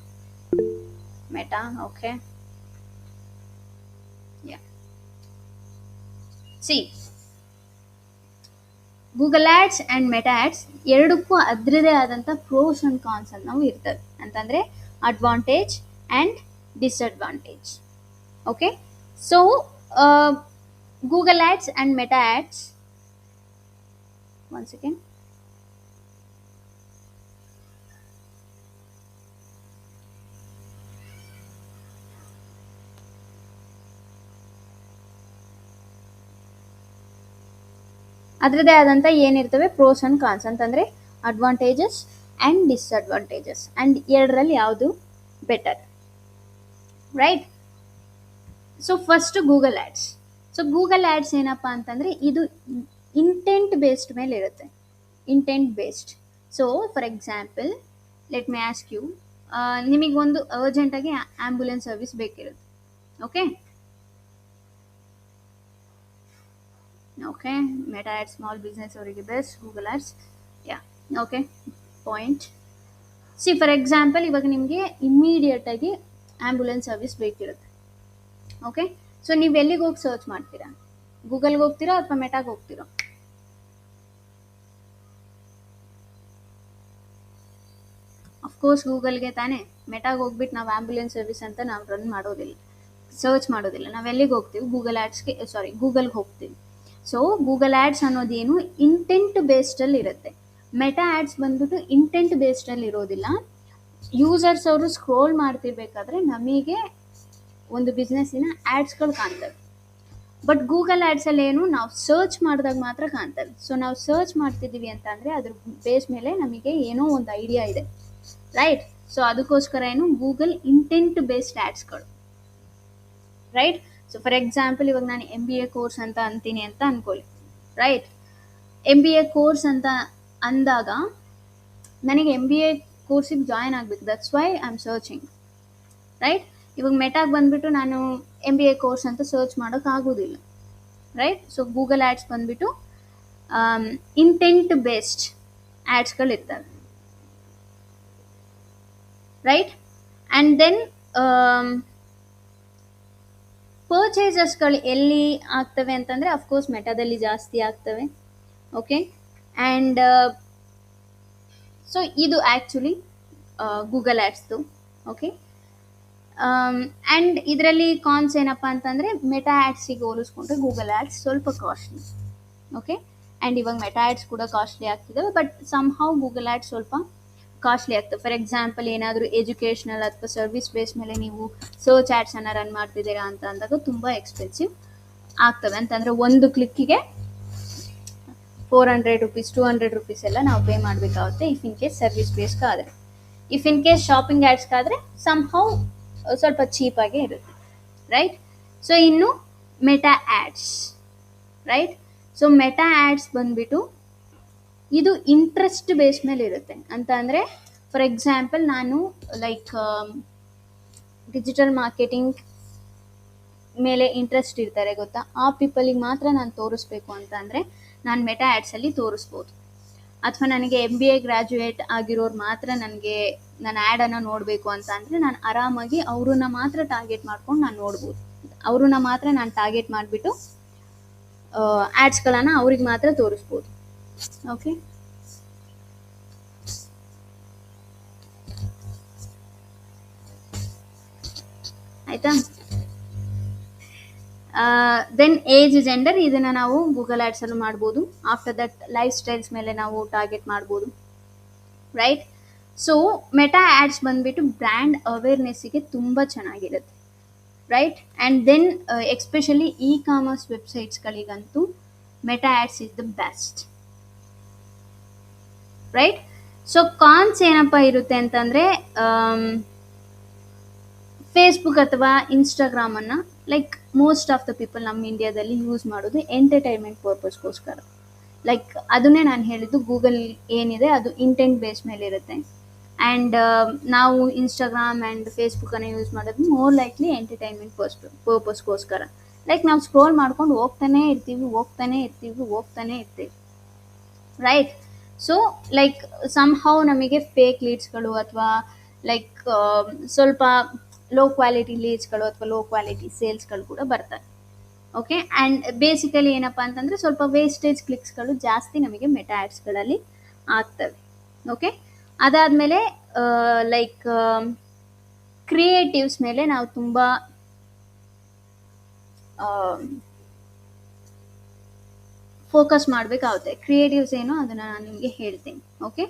Meta, okay. Yeah, see Google ads and Meta ads ಎರಡಕ್ಕೂ ಅದರದೇ ಆದಂಥ ಪ್ರೋಸ್ ಆ್ಯಂಡ್ ಕಾನ್ಸ್ ಅಂತ ನಾವು ಇರ್ತವೆ, ಅಂತಂದರೆ advantage and disadvantage. Okay, so Google ads and Meta ads, one second. ಅದರದೇ ಆದಂಥ ಏನಿರ್ತವೆ ಪ್ರೋಸ್ ಆ್ಯಂಡ್ ಕಾನ್ಸ್, ಅಂತಂದರೆ ಅಡ್ವಾಂಟೇಜಸ್ ಆ್ಯಂಡ್ ಡಿಸ್ಅಡ್ವಾಂಟೇಜಸ್, ಆ್ಯಂಡ್ ಎರಡರಲ್ಲಿ ಯಾವುದು better, right? So first Google ads. So Google ads ಏನಪ್ಪ ಅಂತಂದರೆ ಇದು ಇಂಟೆಂಟ್ ಬೇಸ್ಡ್ ಮೇಲೆ ಇರುತ್ತೆ, intent based. So for example, let me ask you, ನಿಮಗೊಂದು ಅರ್ಜೆಂಟಾಗಿ ಆ್ಯಂಬುಲೆನ್ಸ್ ಸರ್ವಿಸ್ ಬೇಕಿರುತ್ತೆ. Okay, okay, Meta ad small business ಅವರಿಗೆ best, Google ads, yeah, okay, point. See for example, ಇವಾಗ ನಿಮಗೆ ಇಮ್ಮಿಡಿಯೇಟಾಗಿ ಆ್ಯಂಬುಲೆನ್ಸ್ ಸರ್ವಿಸ್ ಬೇಕಿರುತ್ತೆ. ಓಕೆ, ಸೊ ನೀವು ಎಲ್ಲಿಗೆ ಹೋಗಿ ಸರ್ಚ್ ಮಾಡ್ತೀರಾ? ಗೂಗಲ್ಗೆ ಹೋಗ್ತೀರಾ ಅಥವಾ ಮೆಟಾಗೆ ಹೋಗ್ತೀರಾ? ಅಫ್ಕೋರ್ಸ್ ಗೂಗಲ್ಗೆ ತಾನೇ. ಮೆಟಾಗೆ ಹೋಗ್ಬಿಟ್ಟು ನಾವು ಆ್ಯಂಬುಲೆನ್ಸ್ ಸರ್ವಿಸ್ ಅಂತ ನಾವು ರನ್ ಮಾಡೋದಿಲ್ಲ, ಸರ್ಚ್ ಮಾಡೋದಿಲ್ಲ. ನಾವು ಎಲ್ಲಿಗೆ ಹೋಗ್ತೀವಿ? ಗೂಗಲ್ ಆ್ಯಡ್ಸ್ಗೆ, ಸಾರಿ, ಗೂಗಲ್ಗೆ ಹೋಗ್ತೀವಿ. ಸೊ ಗೂಗಲ್ ಆ್ಯಡ್ಸ್ ಅನ್ನೋದೇನು ಇಂಟೆಂಟ್ ಬೇಸ್ಡಲ್ಲಿ ಇರುತ್ತೆ. ಮೆಟಾ ಆ್ಯಡ್ಸ್ ಬಂದ್ಬಿಟ್ಟು ಇಂಟೆಂಟ್ ಬೇಸ್ಡಲ್ಲಿ ಇರೋದಿಲ್ಲ. ಯೂಸರ್ಸ್ ಅವರು ಸ್ಕ್ರೋಲ್ ಮಾಡ್ತಿರ್ಬೇಕಾದ್ರೆ ನಮಗೆ ಒಂದು ಬಿಸ್ನೆಸ್ಸಿನ ಆ್ಯಡ್ಸ್ಗಳು ಕಾಣ್ತವೆ. ಬಟ್ ಗೂಗಲ್ ಆ್ಯಡ್ಸಲ್ಲಿ ಏನು, ನಾವು ಸರ್ಚ್ ಮಾಡಿದಾಗ ಮಾತ್ರ ಕಾಣ್ತವೆ. ಸೊ ನಾವು ಸರ್ಚ್ ಮಾಡ್ತಿದ್ದೀವಿ ಅಂತ ಅಂದರೆ ಅದ್ರ ಬೇಸ್ ಮೇಲೆ ನಮಗೆ ಏನೋ ಒಂದು ಐಡಿಯಾ ಇದೆ, ರೈಟ್? ಸೊ ಅದಕ್ಕೋಸ್ಕರ ಏನು ಗೂಗಲ್ ಇಂಟೆಂಟ್ ಬೇಸ್ಡ್ ಆ್ಯಡ್ಸ್ಗಳು, ರೈಟ್? ಸೊ ಫಾರ್ ಎಕ್ಸಾಂಪಲ್, ಇವಾಗ ನಾನು MBA ಕೋರ್ಸ್ ಅಂತ ಅಂತೀನಿ ಅಂತ ಅನ್ಕೊಳ್ಳಿ, ರೈಟ್? MBA ಕೋರ್ಸ್ ಅಂತ ಅಂದಾಗ ನನಗೆ MBA ಕೋರ್ಸಿಗೆ ಜಾಯ್ನ್ ಆಗಬೇಕು, that's why I am searching, right? ಇವಾಗ ಮೆಟಾಗೆ ಬಂದುಬಿಟ್ಟು ನಾನು MBA ಕೋರ್ಸ್ ಅಂತ ಸರ್ಚ್ ಮಾಡೋಕ್ಕಾಗೋದಿಲ್ಲ, ರೈಟ್? ಸೊ ಗೂಗಲ್ ಆ್ಯಡ್ಸ್ ಬಂದುಬಿಟ್ಟು ಇಂಟೆಂಟ್ ಬೇಸ್ಡ್ ಆ್ಯಡ್ಸ್ಗಳಿರ್ತವೆ, ರೈಟ್? ಆ್ಯಂಡ್ ದೆನ್ ಪರ್ಚೇಸಸ್ಗಳು ಎಲ್ಲಿ ಆಗ್ತವೆ ಅಂತಂದರೆ ಅಫ್ಕೋರ್ಸ್ ಮೆಟಾದಲ್ಲಿ ಜಾಸ್ತಿ ಆಗ್ತವೆ. ಓಕೆ, ಆ್ಯಂಡ್ ಸೊ ಇದು ಆ್ಯಕ್ಚುಲಿ ಗೂಗಲ್ ಆ್ಯಡ್ಸ್ದು. ಓಕೆ, ಆ್ಯಂಡ್ ಇದರಲ್ಲಿ ಕಾನ್ಸ್ ಏನಪ್ಪ ಅಂತಂದರೆ ಮೆಟಾ ಆ್ಯಡ್ಸಿಗೆ ಹೋಲಿಸ್ಕೊಂಡ್ರೆ ಗೂಗಲ್ ಆ್ಯಡ್ಸ್ ಸ್ವಲ್ಪ ಕಾಸ್ಟ್ಲಿ. ಓಕೆ, ಆ್ಯಂಡ್ ಇವಾಗ ಮೆಟಾ ಆ್ಯಡ್ಸ್ ಕೂಡ ಕಾಸ್ಟ್ಲಿ ಆಗ್ತಿದ್ದಾವೆ, ಬಟ್ ಸಮ್ಹೌ ಗೂಗಲ್ ಆ್ಯಡ್ಸ್ ಸ್ವಲ್ಪ ಕಾಸ್ಟ್ಲಿ ಆಗ್ತವೆ. ಫಾರ್ ಎಕ್ಸಾಂಪಲ್, ಏನಾದರೂ ಎಜುಕೇಷನಲ್ ಅಥವಾ ಸರ್ವಿಸ್ ಬೇಸ್ ಮೇಲೆ ನೀವು ಸರ್ಚ್ ಆ್ಯಡ್ಸನ್ನು ರನ್ ಮಾಡ್ತಿದ್ದೀರಾ ಅಂತ ಅಂದಾಗ ತುಂಬ ಎಕ್ಸ್ಪೆನ್ಸಿವ್ ಆಗ್ತವೆ. ಅಂತಂದರೆ ಒಂದು ಕ್ಲಿಕ್ಕಿಗೆ 400 ರುಪೀಸ್, 200 ರುಪೀಸ್ ಎಲ್ಲ ನಾವು ಪೇ ಮಾಡಬೇಕಾಗುತ್ತೆ, ಇಫ್ ಇನ್ ಕೇಸ್ ಸರ್ವಿಸ್ ಬೇಸ್ಗಾದರೆ. ಇಫ್ ಇನ್ ಕೇಸ್ ಶಾಪಿಂಗ್ ಆ್ಯಡ್ಸ್ಗಾದರೆ ಸಮ್ಹೌ ಸ್ವಲ್ಪ ಚೀಪಾಗೇ ಇರುತ್ತೆ, ರೈಟ್? ಸೊ ಇನ್ನು Meta ads, right? So Meta ads ಬಂದುಬಿಟ್ಟು ಇದು ಇಂಟ್ರೆಸ್ಟ್ ಬೇಸ್ ಮೇಲೆ ಇರುತ್ತೆ. ಅಂತ ಅಂದರೆ ಫಾರ್ ಎಕ್ಸಾಂಪಲ್, ನಾನು ಲೈಕ್ ಡಿಜಿಟಲ್ ಮಾರ್ಕೆಟಿಂಗ್ ಮೇಲೆ ಇಂಟ್ರೆಸ್ಟ್ ಇರ್ತಾರೆ ಗೊತ್ತಾ, ಆ ಪೀಪಲಿಗೆ ಮಾತ್ರ ನಾನು ತೋರಿಸ್ಬೇಕು ಅಂತ ಅಂದರೆ ನಾನು ಮೆಟಾ ಆ್ಯಡ್ಸಲ್ಲಿ ತೋರಿಸ್ಬೋದು. ಅಥವಾ ನನಗೆ MBA ಗ್ರ್ಯಾಜುಯೇಟ್ ಆಗಿರೋರು ಮಾತ್ರ ನನಗೆ ನನ್ನ ಆ್ಯಡನ್ನು ನೋಡಬೇಕು ಅಂತ ಅಂದರೆ ನಾನು ಆರಾಮಾಗಿ ಅವ್ರನ್ನ ಮಾತ್ರ ಟಾರ್ಗೆಟ್ ಮಾಡ್ಕೊಂಡು ನಾನು ನೋಡ್ಬೋದು. ಅವ್ರನ್ನ ಮಾತ್ರ ನಾನು ಟಾರ್ಗೆಟ್ ಮಾಡಿಬಿಟ್ಟು ಆ್ಯಡ್ಸ್ಗಳನ್ನು ಅವ್ರಿಗೆ ಮಾತ್ರ ತೋರಿಸ್ಬೋದು. ಓಕೆ, ಆಯಿತಾ? ದೆನ್ ಏಜ್, ಜೆಂಡರ್, ಇದನ್ನು ನಾವು ಗೂಗಲ್ ಆ್ಯಡ್ಸಲ್ಲೂ ಮಾಡ್ಬೋದು. ಆಫ್ಟರ್ ದಟ್ ಲೈಫ್ ಸ್ಟೈಲ್ಸ್ ಮೇಲೆ ನಾವು ಟಾರ್ಗೆಟ್ ಮಾಡ್ಬೋದು, ರೈಟ್? ಸೊ ಮೆಟಾ ಆ್ಯಡ್ಸ್ ಬಂದುಬಿಟ್ಟು ಬ್ರ್ಯಾಂಡ್ ಅವೇರ್ನೆಸ್ಸಿಗೆ ತುಂಬ ಚೆನ್ನಾಗಿರುತ್ತೆ, right? And then especially commerce ವೆಬ್ಸೈಟ್ಸ್ಗಳಿಗಂತೂ Meta ads is the best, right? So cons ಏನಪ್ಪ ಇರುತ್ತೆ ಅಂತಂದರೆ ಫೇಸ್ಬುಕ್ ಅಥವಾ ಇನ್ಸ್ಟಾಗ್ರಾಮನ್ನು like most of the people ನಮ್ಮ ಇಂಡಿಯಾದಲ್ಲಿ ಯೂಸ್ ಮಾಡೋದು ಎಂಟರ್ಟೈನ್ಮೆಂಟ್ ಪರ್ಪಸ್ಗೋಸ್ಕರ. ಲೈಕ್ ಅದನ್ನೇ ನಾನು ಹೇಳಿದ್ದು, ಗೂಗಲ್ ಏನಿದೆ ಅದು ಇಂಟೆಂಟ್ ಬೇಸ್ ಮೇಲೆ ಇರುತ್ತೆ. ಆ್ಯಂಡ್ ನಾವು ಇನ್ಸ್ಟಾಗ್ರಾಮ್ ಆ್ಯಂಡ್ ಫೇಸ್ಬುಕ್ಕನ್ನು ಯೂಸ್ ಮಾಡೋದು ಮೋರ್ ಲೈಕ್ಲಿ ಎಂಟರ್ಟೈನ್ಮೆಂಟ್ ಪರ್ಪಸ್ಗೋಸ್ಕರ. ಲೈಕ್ ನಾವು ಸ್ಕ್ರೋಲ್ ಮಾಡ್ಕೊಂಡು ಹೋಗ್ತಾನೆ ಇರ್ತೀವಿ, ರೈಟ್? ಸೊ ಲೈಕ್ ಸಮ್ಹೌ ನಮಗೆ ಫೇಕ್ ಲೀಡ್ಸ್ಗಳು ಅಥವಾ ಲೈಕ್ ಸ್ವಲ್ಪ ಲೋ ಕ್ವಾಲಿಟಿ ಲೀಡ್ಸ್ಗಳು ಅಥವಾ ಲೋ ಕ್ವಾಲಿಟಿ ಸೇಲ್ಸ್ಗಳು ಕೂಡ ಬರ್ತಾರೆ. ಓಕೆ, ಆ್ಯಂಡ್ ಬೇಸಿಕಲಿ ಏನಪ್ಪ ಅಂತಂದರೆ ಸ್ವಲ್ಪ ವೇಸ್ಟೇಜ್ ಕ್ಲಿಕ್ಸ್ಗಳು ಜಾಸ್ತಿ ನಮಗೆ ಮೆಟಾ ಆ್ಯಡ್ಸ್ಗಳಲ್ಲಿ ಆಗ್ತವೆ. ಓಕೆ, ಅದಾದಮೇಲೆ ಲೈಕ್ ಕ್ರಿಯೇಟಿವ್ಸ್ ಮೇಲೆ ನಾವು ತುಂಬ ಫೋಕಸ್ ಮಾಡಬೇಕಾಗುತ್ತೆ. ಕ್ರಿಯೇಟಿವ್ಸ್ ಏನು ಅದನ್ನು ನಾನು ನಿಮಗೆ ಹೇಳ್ತೀನಿ. Okay,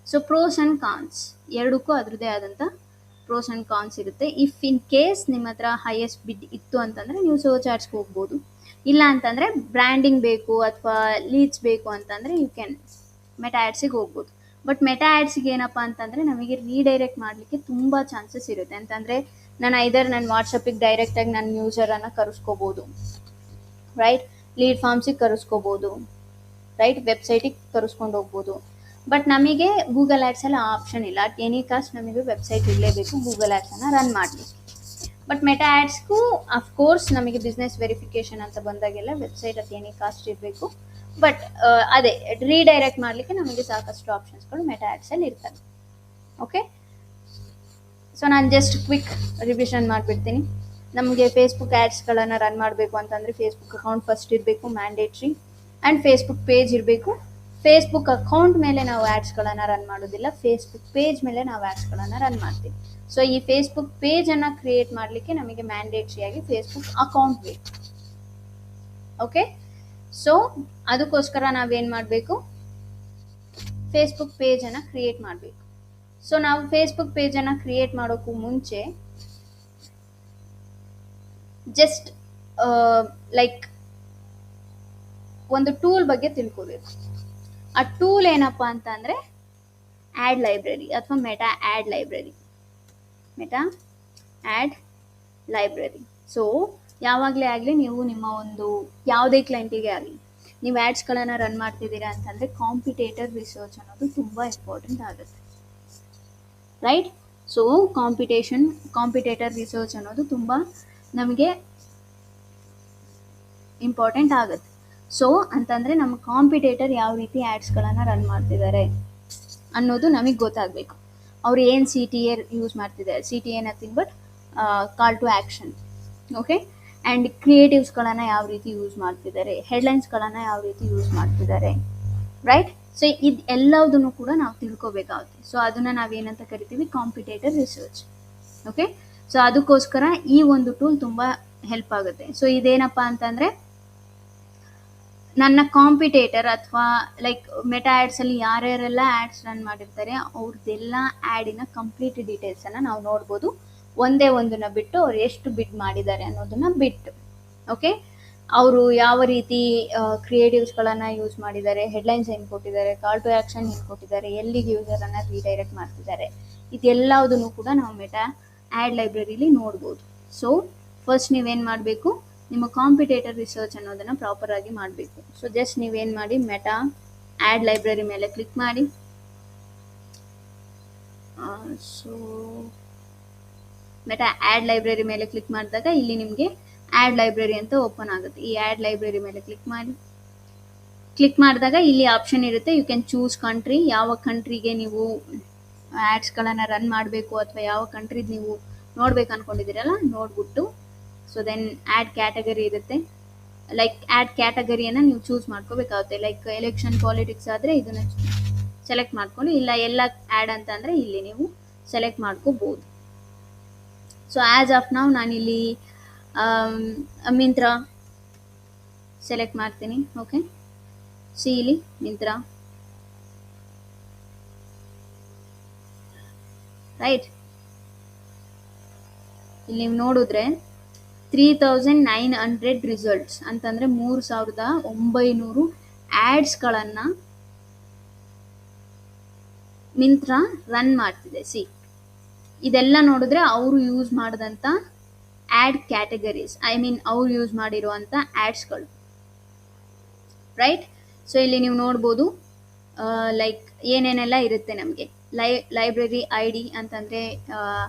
so pros and cons ಎರಡಕ್ಕೂ ಅದರದ್ದೇ ಆದಂಥ ಪ್ರೋಸ್ ಆ್ಯಂಡ್ ಕಾನ್ಸ್ ಇರುತ್ತೆ. ಇಫ್ ಇನ್ ಕೇಸ್ ನಿಮ್ಮ ಹತ್ರ ಹೈಯೆಸ್ಟ್ ಬಿಡ್ ಇತ್ತು ಅಂತಂದರೆ ನೀವು ಸರ್ಚ್ ಆಡ್ಸ್ಗೆ ಹೋಗ್ಬೋದು. ಇಲ್ಲ ಅಂತಂದರೆ ಬ್ರ್ಯಾಂಡಿಂಗ್ ಬೇಕು ಅಥವಾ ಲೀಡ್ಸ್ ಬೇಕು ಅಂತಂದರೆ ಯು ಕ್ಯಾನ್ ಮೆಟಾ ಆ್ಯಡ್ಸಿಗೆ ಹೋಗ್ಬೋದು. ಬಟ್ ಮೆಟಾ ಆ್ಯಡ್ಸಿಗೆ ಏನಪ್ಪ ಅಂತಂದರೆ ನಮಗೆ ರೀಡೈರೆಕ್ಟ್ ಮಾಡಲಿಕ್ಕೆ ತುಂಬ ಚಾನ್ಸಸ್ ಇರುತ್ತೆ. ಅಂತಂದರೆ ನಾನು ನನ್ನ ವಾಟ್ಸಪ್ಪಿಗೆ ಡೈರೆಕ್ಟಾಗಿ ನನ್ನ ಯೂಸರನ್ನು ಕರೆಸ್ಕೋಬೋದು, ರೈಟ್? ಲೀಡ್ ಫಾರ್ಮ್ಸಿಗೆ ಕರೆಸ್ಕೋಬೋದು, ರೈಟ್? ವೆಬ್ಸೈಟಿಗೆ ಕರೆಸ್ಕೊಂಡು ಹೋಗ್ಬೋದು. ಬಟ್ ನಮಗೆ ಗೂಗಲ್ ಆ್ಯಡ್ಸಲ್ಲಿ ಆ ಆಪ್ಷನ್ ಇಲ್ಲ. ಅಟ್ ಎನಿ ಕಾಸ್ಟ್ ನಮಗೆ ವೆಬ್ಸೈಟ್ ಇರಲೇಬೇಕು ಗೂಗಲ್ ಆ್ಯಡ್ಸನ್ನು ರನ್ ಮಾಡಲಿಕ್ಕೆ. ಬಟ್ ಮೆಟಾ ಆ್ಯಡ್ಸ್ಗೂ ಅಫ್ಕೋರ್ಸ್ ನಮಗೆ ಬಿಸ್ನೆಸ್ ವೆರಿಫಿಕೇಷನ್ ಅಂತ ಬಂದಾಗೆಲ್ಲ ವೆಬ್ಸೈಟ್ ಅಟ್ ಎನಿ ಕಾಸ್ಟ್ ಇರಬೇಕು. ಬಟ್ ಅದೇ ರೀಡೈರೆಕ್ಟ್ ಮಾಡಲಿಕ್ಕೆ ನಮಗೆ ಸಾಕಷ್ಟು ಆಪ್ಷನ್ಸ್ಗಳು ಮೆಟಾ ಆ್ಯಡ್ಸಲ್ಲಿ ಇರ್ತವೆ. ಓಕೆ, ಸೊ ನಾನು ಜಸ್ಟ್ ಕ್ವಿಕ್ ರಿವಿಷನ್ ಮಾಡಿಬಿಡ್ತೀನಿ. ನಮಗೆ ಫೇಸ್ಬುಕ್ ಆ್ಯಡ್ಸ್ಗಳನ್ನು ರನ್ ಮಾಡಬೇಕು ಅಂತಂದರೆ ಫೇಸ್ಬುಕ್ ಅಕೌಂಟ್ ಫಸ್ಟ್ ಇರಬೇಕು, ಮ್ಯಾಂಡೇಟ್ರಿ. ಆ್ಯಂಡ್ ಫೇಸ್ಬುಕ್ ಪೇಜ್ ಇರಬೇಕು. ಫೇಸ್ಬುಕ್ ಅಕೌಂಟ್ ಮೇಲೆ ನಾವು ಆ್ಯಡ್ಸ್ಗಳನ್ನು ರನ್ ಮಾಡೋದಿಲ್ಲ, ಫೇಸ್ಬುಕ್ ಪೇಜ್ ಮೇಲೆ ನಾವು ಆ್ಯಡ್ಸ್ಗಳನ್ನು ರನ್ ಮಾಡ್ತೀವಿ. ಸೊ ಈ ಫೇಸ್ಬುಕ್ ಪೇಜನ್ನು ಕ್ರಿಯೇಟ್ ಮಾಡಲಿಕ್ಕೆ ನಮಗೆ ಮ್ಯಾಂಡೇಟ್ರಿಯಾಗಿ ಫೇಸ್ಬುಕ್ ಅಕೌಂಟ್ ಬೇಕು. ಓಕೆ, ಸೊ ಅದಕ್ಕೋಸ್ಕರ ನಾವೇನು ಮಾಡಬೇಕು, ಫೇಸ್ಬುಕ್ ಪೇಜನ್ನು ಕ್ರಿಯೇಟ್ ಮಾಡಬೇಕು. ಸೊ ನಾವು ಫೇಸ್ಬುಕ್ ಪೇಜನ್ನು ಕ್ರಿಯೇಟ್ ಮಾಡೋಕ್ಕೂ ಮುಂಚೆ ಜಸ್ಟ್ ಲೈಕ್ ಒಂದು ಟೂಲ್ ಬಗ್ಗೆ ತಿಳ್ಕೋಬೇಕು. ಆ ಟೂಲ್ ಏನಪ್ಪ ಅಂತ ಅಂದರೆ ಆ್ಯಡ್ ಲೈಬ್ರರಿ ಅಥವಾ ಮೆಟಾ ಆ್ಯಡ್ ಲೈಬ್ರರಿ. ಸೊ ಯಾವಾಗಲೇ ಆಗಲಿ ನೀವು ನಿಮ್ಮ ಒಂದು ಯಾವುದೇ ಕ್ಲೈಂಟಿಗೆ ಆಗಲಿ ನೀವು ಆ್ಯಡ್ಸ್ಗಳನ್ನು ರನ್ ಮಾಡ್ತಿದ್ದೀರಾ ಅಂತಂದರೆ ಕಾಂಪಿಟೇಟರ್ ರಿಸರ್ಚ್ ಅನ್ನೋದು ತುಂಬ ಇಂಪಾರ್ಟೆಂಟ್ ಆಗುತ್ತೆ, ರೈಟ್? ಸೊ ಕಾಂಪಿಟೇಟರ್ ರಿಸರ್ಚ್ ಅನ್ನೋದು ತುಂಬ ನಮಗೆ ಇಂಪಾರ್ಟೆಂಟ್ ಆಗುತ್ತೆ. ಸೊ ಅಂತಂದರೆ ನಮ್ಮ ಕಾಂಪಿಟೇಟರ್ ಯಾವ ರೀತಿ ಆ್ಯಡ್ಸ್ಗಳನ್ನು ರನ್ ಮಾಡ್ತಿದ್ದಾರೆ ಅನ್ನೋದು ನಮಗೆ ಗೊತ್ತಾಗಬೇಕು. ಅವ್ರು ಏನು CTA ಯೂಸ್ ಮಾಡ್ತಿದ್ದಾರೆ, CTA nothing but call to action. Okay, and ಕ್ರಿಯೇಟಿವ್ಸ್ಗಳನ್ನು ಯಾವ ರೀತಿ ಯೂಸ್ ಮಾಡ್ತಿದ್ದಾರೆ, ಹೆಡ್ಲೈನ್ಸ್ಗಳನ್ನು ಯಾವ ರೀತಿ ಯೂಸ್ ಮಾಡ್ತಿದ್ದಾರೆ, ರೈಟ್? ಸೊ ಇದು ಎಲ್ಲದನ್ನು ಕೂಡ ನಾವು ತಿಳ್ಕೊಬೇಕಾಗುತ್ತೆ. ಸೊ ಅದನ್ನು ನಾವೇನಂತ ಕರಿತೀವಿ, ಕಾಂಪಿಟೇಟರ್ ರಿಸರ್ಚ್. ಓಕೆ, ಸೊ ಅದಕ್ಕೋಸ್ಕರ ಈ ಒಂದು ಟೂಲ್ ತುಂಬ ಹೆಲ್ಪ್ ಆಗುತ್ತೆ. ಸೊ ಇದೇನಪ್ಪ ಅಂತಂದರೆ ನನ್ನ ಕಾಂಪಿಟೇಟರ್ ಅಥವಾ ಲೈಕ್ ಮೆಟಾ ಆ್ಯಡ್ಸಲ್ಲಿ ಯಾರ್ಯಾರೆಲ್ಲ ಆ್ಯಡ್ಸ್ ರನ್ ಮಾಡಿರ್ತಾರೆ ಅವ್ರದ್ದೆಲ್ಲ ಆ್ಯಡಿನ ಕಂಪ್ಲೀಟ್ ಡೀಟೇಲ್ಸನ್ನು ನಾವು ನೋಡ್ಬೋದು, ಒಂದೇ ಒಂದನ್ನು ಬಿಟ್ಟು ಅವ್ರು ಎಷ್ಟು ಬಿಡ್ ಮಾಡಿದ್ದಾರೆ ಅನ್ನೋದನ್ನು ಬಿಟ್ಟು. ಓಕೆ, ಅವರು ಯಾವ ರೀತಿ ಕ್ರಿಯೇಟಿವ್ಸ್ಗಳನ್ನು ಯೂಸ್ ಮಾಡಿದ್ದಾರೆ, ಹೆಡ್ಲೈನ್ಸ್ ಏನು ಕೊಟ್ಟಿದ್ದಾರೆ, ಕಾಲ್ ಟು ಆ್ಯಕ್ಷನ್ ಏನು ಕೊಟ್ಟಿದ್ದಾರೆ, ಎಲ್ಲಿಗೆ ಯೂಸರನ್ನು ರೀಡೈರೆಕ್ಟ್ ಮಾಡ್ತಿದ್ದಾರೆ, ಇದೆಲ್ಲದನ್ನು ಕೂಡ ನಾವು ಮೆಟಾ ಆ್ಯಡ್ ಲೈಬ್ರರಿಲಿ ನೋಡ್ಬೋದು. ಸೊ ಫಸ್ಟ್ ನೀವೇನು ಮಾಡಬೇಕು, ನಿಮ್ಮ ಕಾಂಪಿಟೇಟರ್ ರಿಸರ್ಚ್ ಅನ್ನೋದನ್ನು ಪ್ರಾಪರಾಗಿ ಮಾಡಬೇಕು. ಸೊ ಜಸ್ಟ್ ನೀವೇನು ಮಾಡಿ, ಮೆಟಾ ಆ್ಯಡ್ ಲೈಬ್ರರಿ ಮೇಲೆ ಕ್ಲಿಕ್ ಮಾಡಿ. ಸೊ ಮೆಟಾ ಆ್ಯಡ್ ಲೈಬ್ರರಿ ಮೇಲೆ ಕ್ಲಿಕ್ ಮಾಡಿದಾಗ ಇಲ್ಲಿ ನಿಮಗೆ ಆ್ಯಡ್ ಲೈಬ್ರರಿ ಅಂತ ಓಪನ್ ಆಗುತ್ತೆ. ಈ ಆ್ಯಡ್ ಲೈಬ್ರರಿ ಮೇಲೆ ಕ್ಲಿಕ್ ಮಾಡಿ. ಕ್ಲಿಕ್ ಮಾಡಿದಾಗ ಇಲ್ಲಿ ಆಪ್ಷನ್ ಇರುತ್ತೆ, ಯು ಕ್ಯಾನ್ ಚೂಸ್ ಕಂಟ್ರಿ. ಯಾವ ಕಂಟ್ರಿಗೆ ನೀವು ಆ್ಯಡ್ಸ್ಗಳನ್ನು ರನ್ ಮಾಡಬೇಕು ಅಥವಾ ಯಾವ ಕಂಟ್ರಿದು ನೀವು ನೋಡ್ಬೇಕು ಅಂದ್ಕೊಂಡಿದ್ದೀರಲ್ಲ ನೋಡ್ಬಿಟ್ಟು, ಸೊ ದೆನ್ ಆ್ಯಡ್ ಕ್ಯಾಟಗರಿ ಇರುತ್ತೆ. ಲೈಕ್ ಆ್ಯಡ್ ಕ್ಯಾಟಗರಿಯನ್ನು ನೀವು ಚೂಸ್ ಮಾಡ್ಕೋಬೇಕಾಗುತ್ತೆ. ಲೈಕ್ ಎಲೆಕ್ಷನ್ ಪಾಲಿಟಿಕ್ಸ್ ಆದರೆ ಇದನ್ನು ಸೆಲೆಕ್ಟ್ ಮಾಡ್ಕೊಂಡು, ಇಲ್ಲ ಎಲ್ಲ ಆ್ಯಡ್ ಅಂತ ಅಂದರೆ ಇಲ್ಲಿ ನೀವು ಸೆಲೆಕ್ಟ್ ಮಾಡ್ಕೋಬೋದು. ಸೊ ಆ್ಯಸ್ ಆಫ್ ನಾವು ನಾನಿಲ್ಲಿ ಮಿಂತ್ರಾ ಸೆಲೆಕ್ಟ್ ಮಾಡ್ತೀನಿ. ಓಕೆ, ಇಲ್ಲಿ ಮಿಂತ್ರಾ, ರೈಟ್? ಇಲ್ಲಿ ನೀವು ನೋಡಿದ್ರೆ 3900 ರಿಸಲ್ಟ್ಸ್ ಅಂತಂದರೆ 3900 ಆ್ಯಡ್ಸ್ಗಳನ್ನು ಮಿಂತ್ರಾ ರನ್ ಮಾಡ್ತಿದೆ. ಇದೆಲ್ಲ ನೋಡಿದ್ರೆ ಅವರು ಯೂಸ್ ಮಾಡಿದಂಥ ಆ್ಯಡ್ ಕ್ಯಾಟಗರೀಸ್, ಐ ಮೀನ್ ಅವ್ರು ಯೂಸ್ ಮಾಡಿರುವಂಥ ಆ್ಯಡ್ಸ್ಗಳು, ರೈಟ್? ಸೊ ಇಲ್ಲಿ ನೀವು ನೋಡ್ಬೋದು ಲೈಕ್ ಏನೇನೆಲ್ಲ ಇರುತ್ತೆ ನಮಗೆ. ಲೈಬ್ರರಿ ID ಅಂತಂದರೆ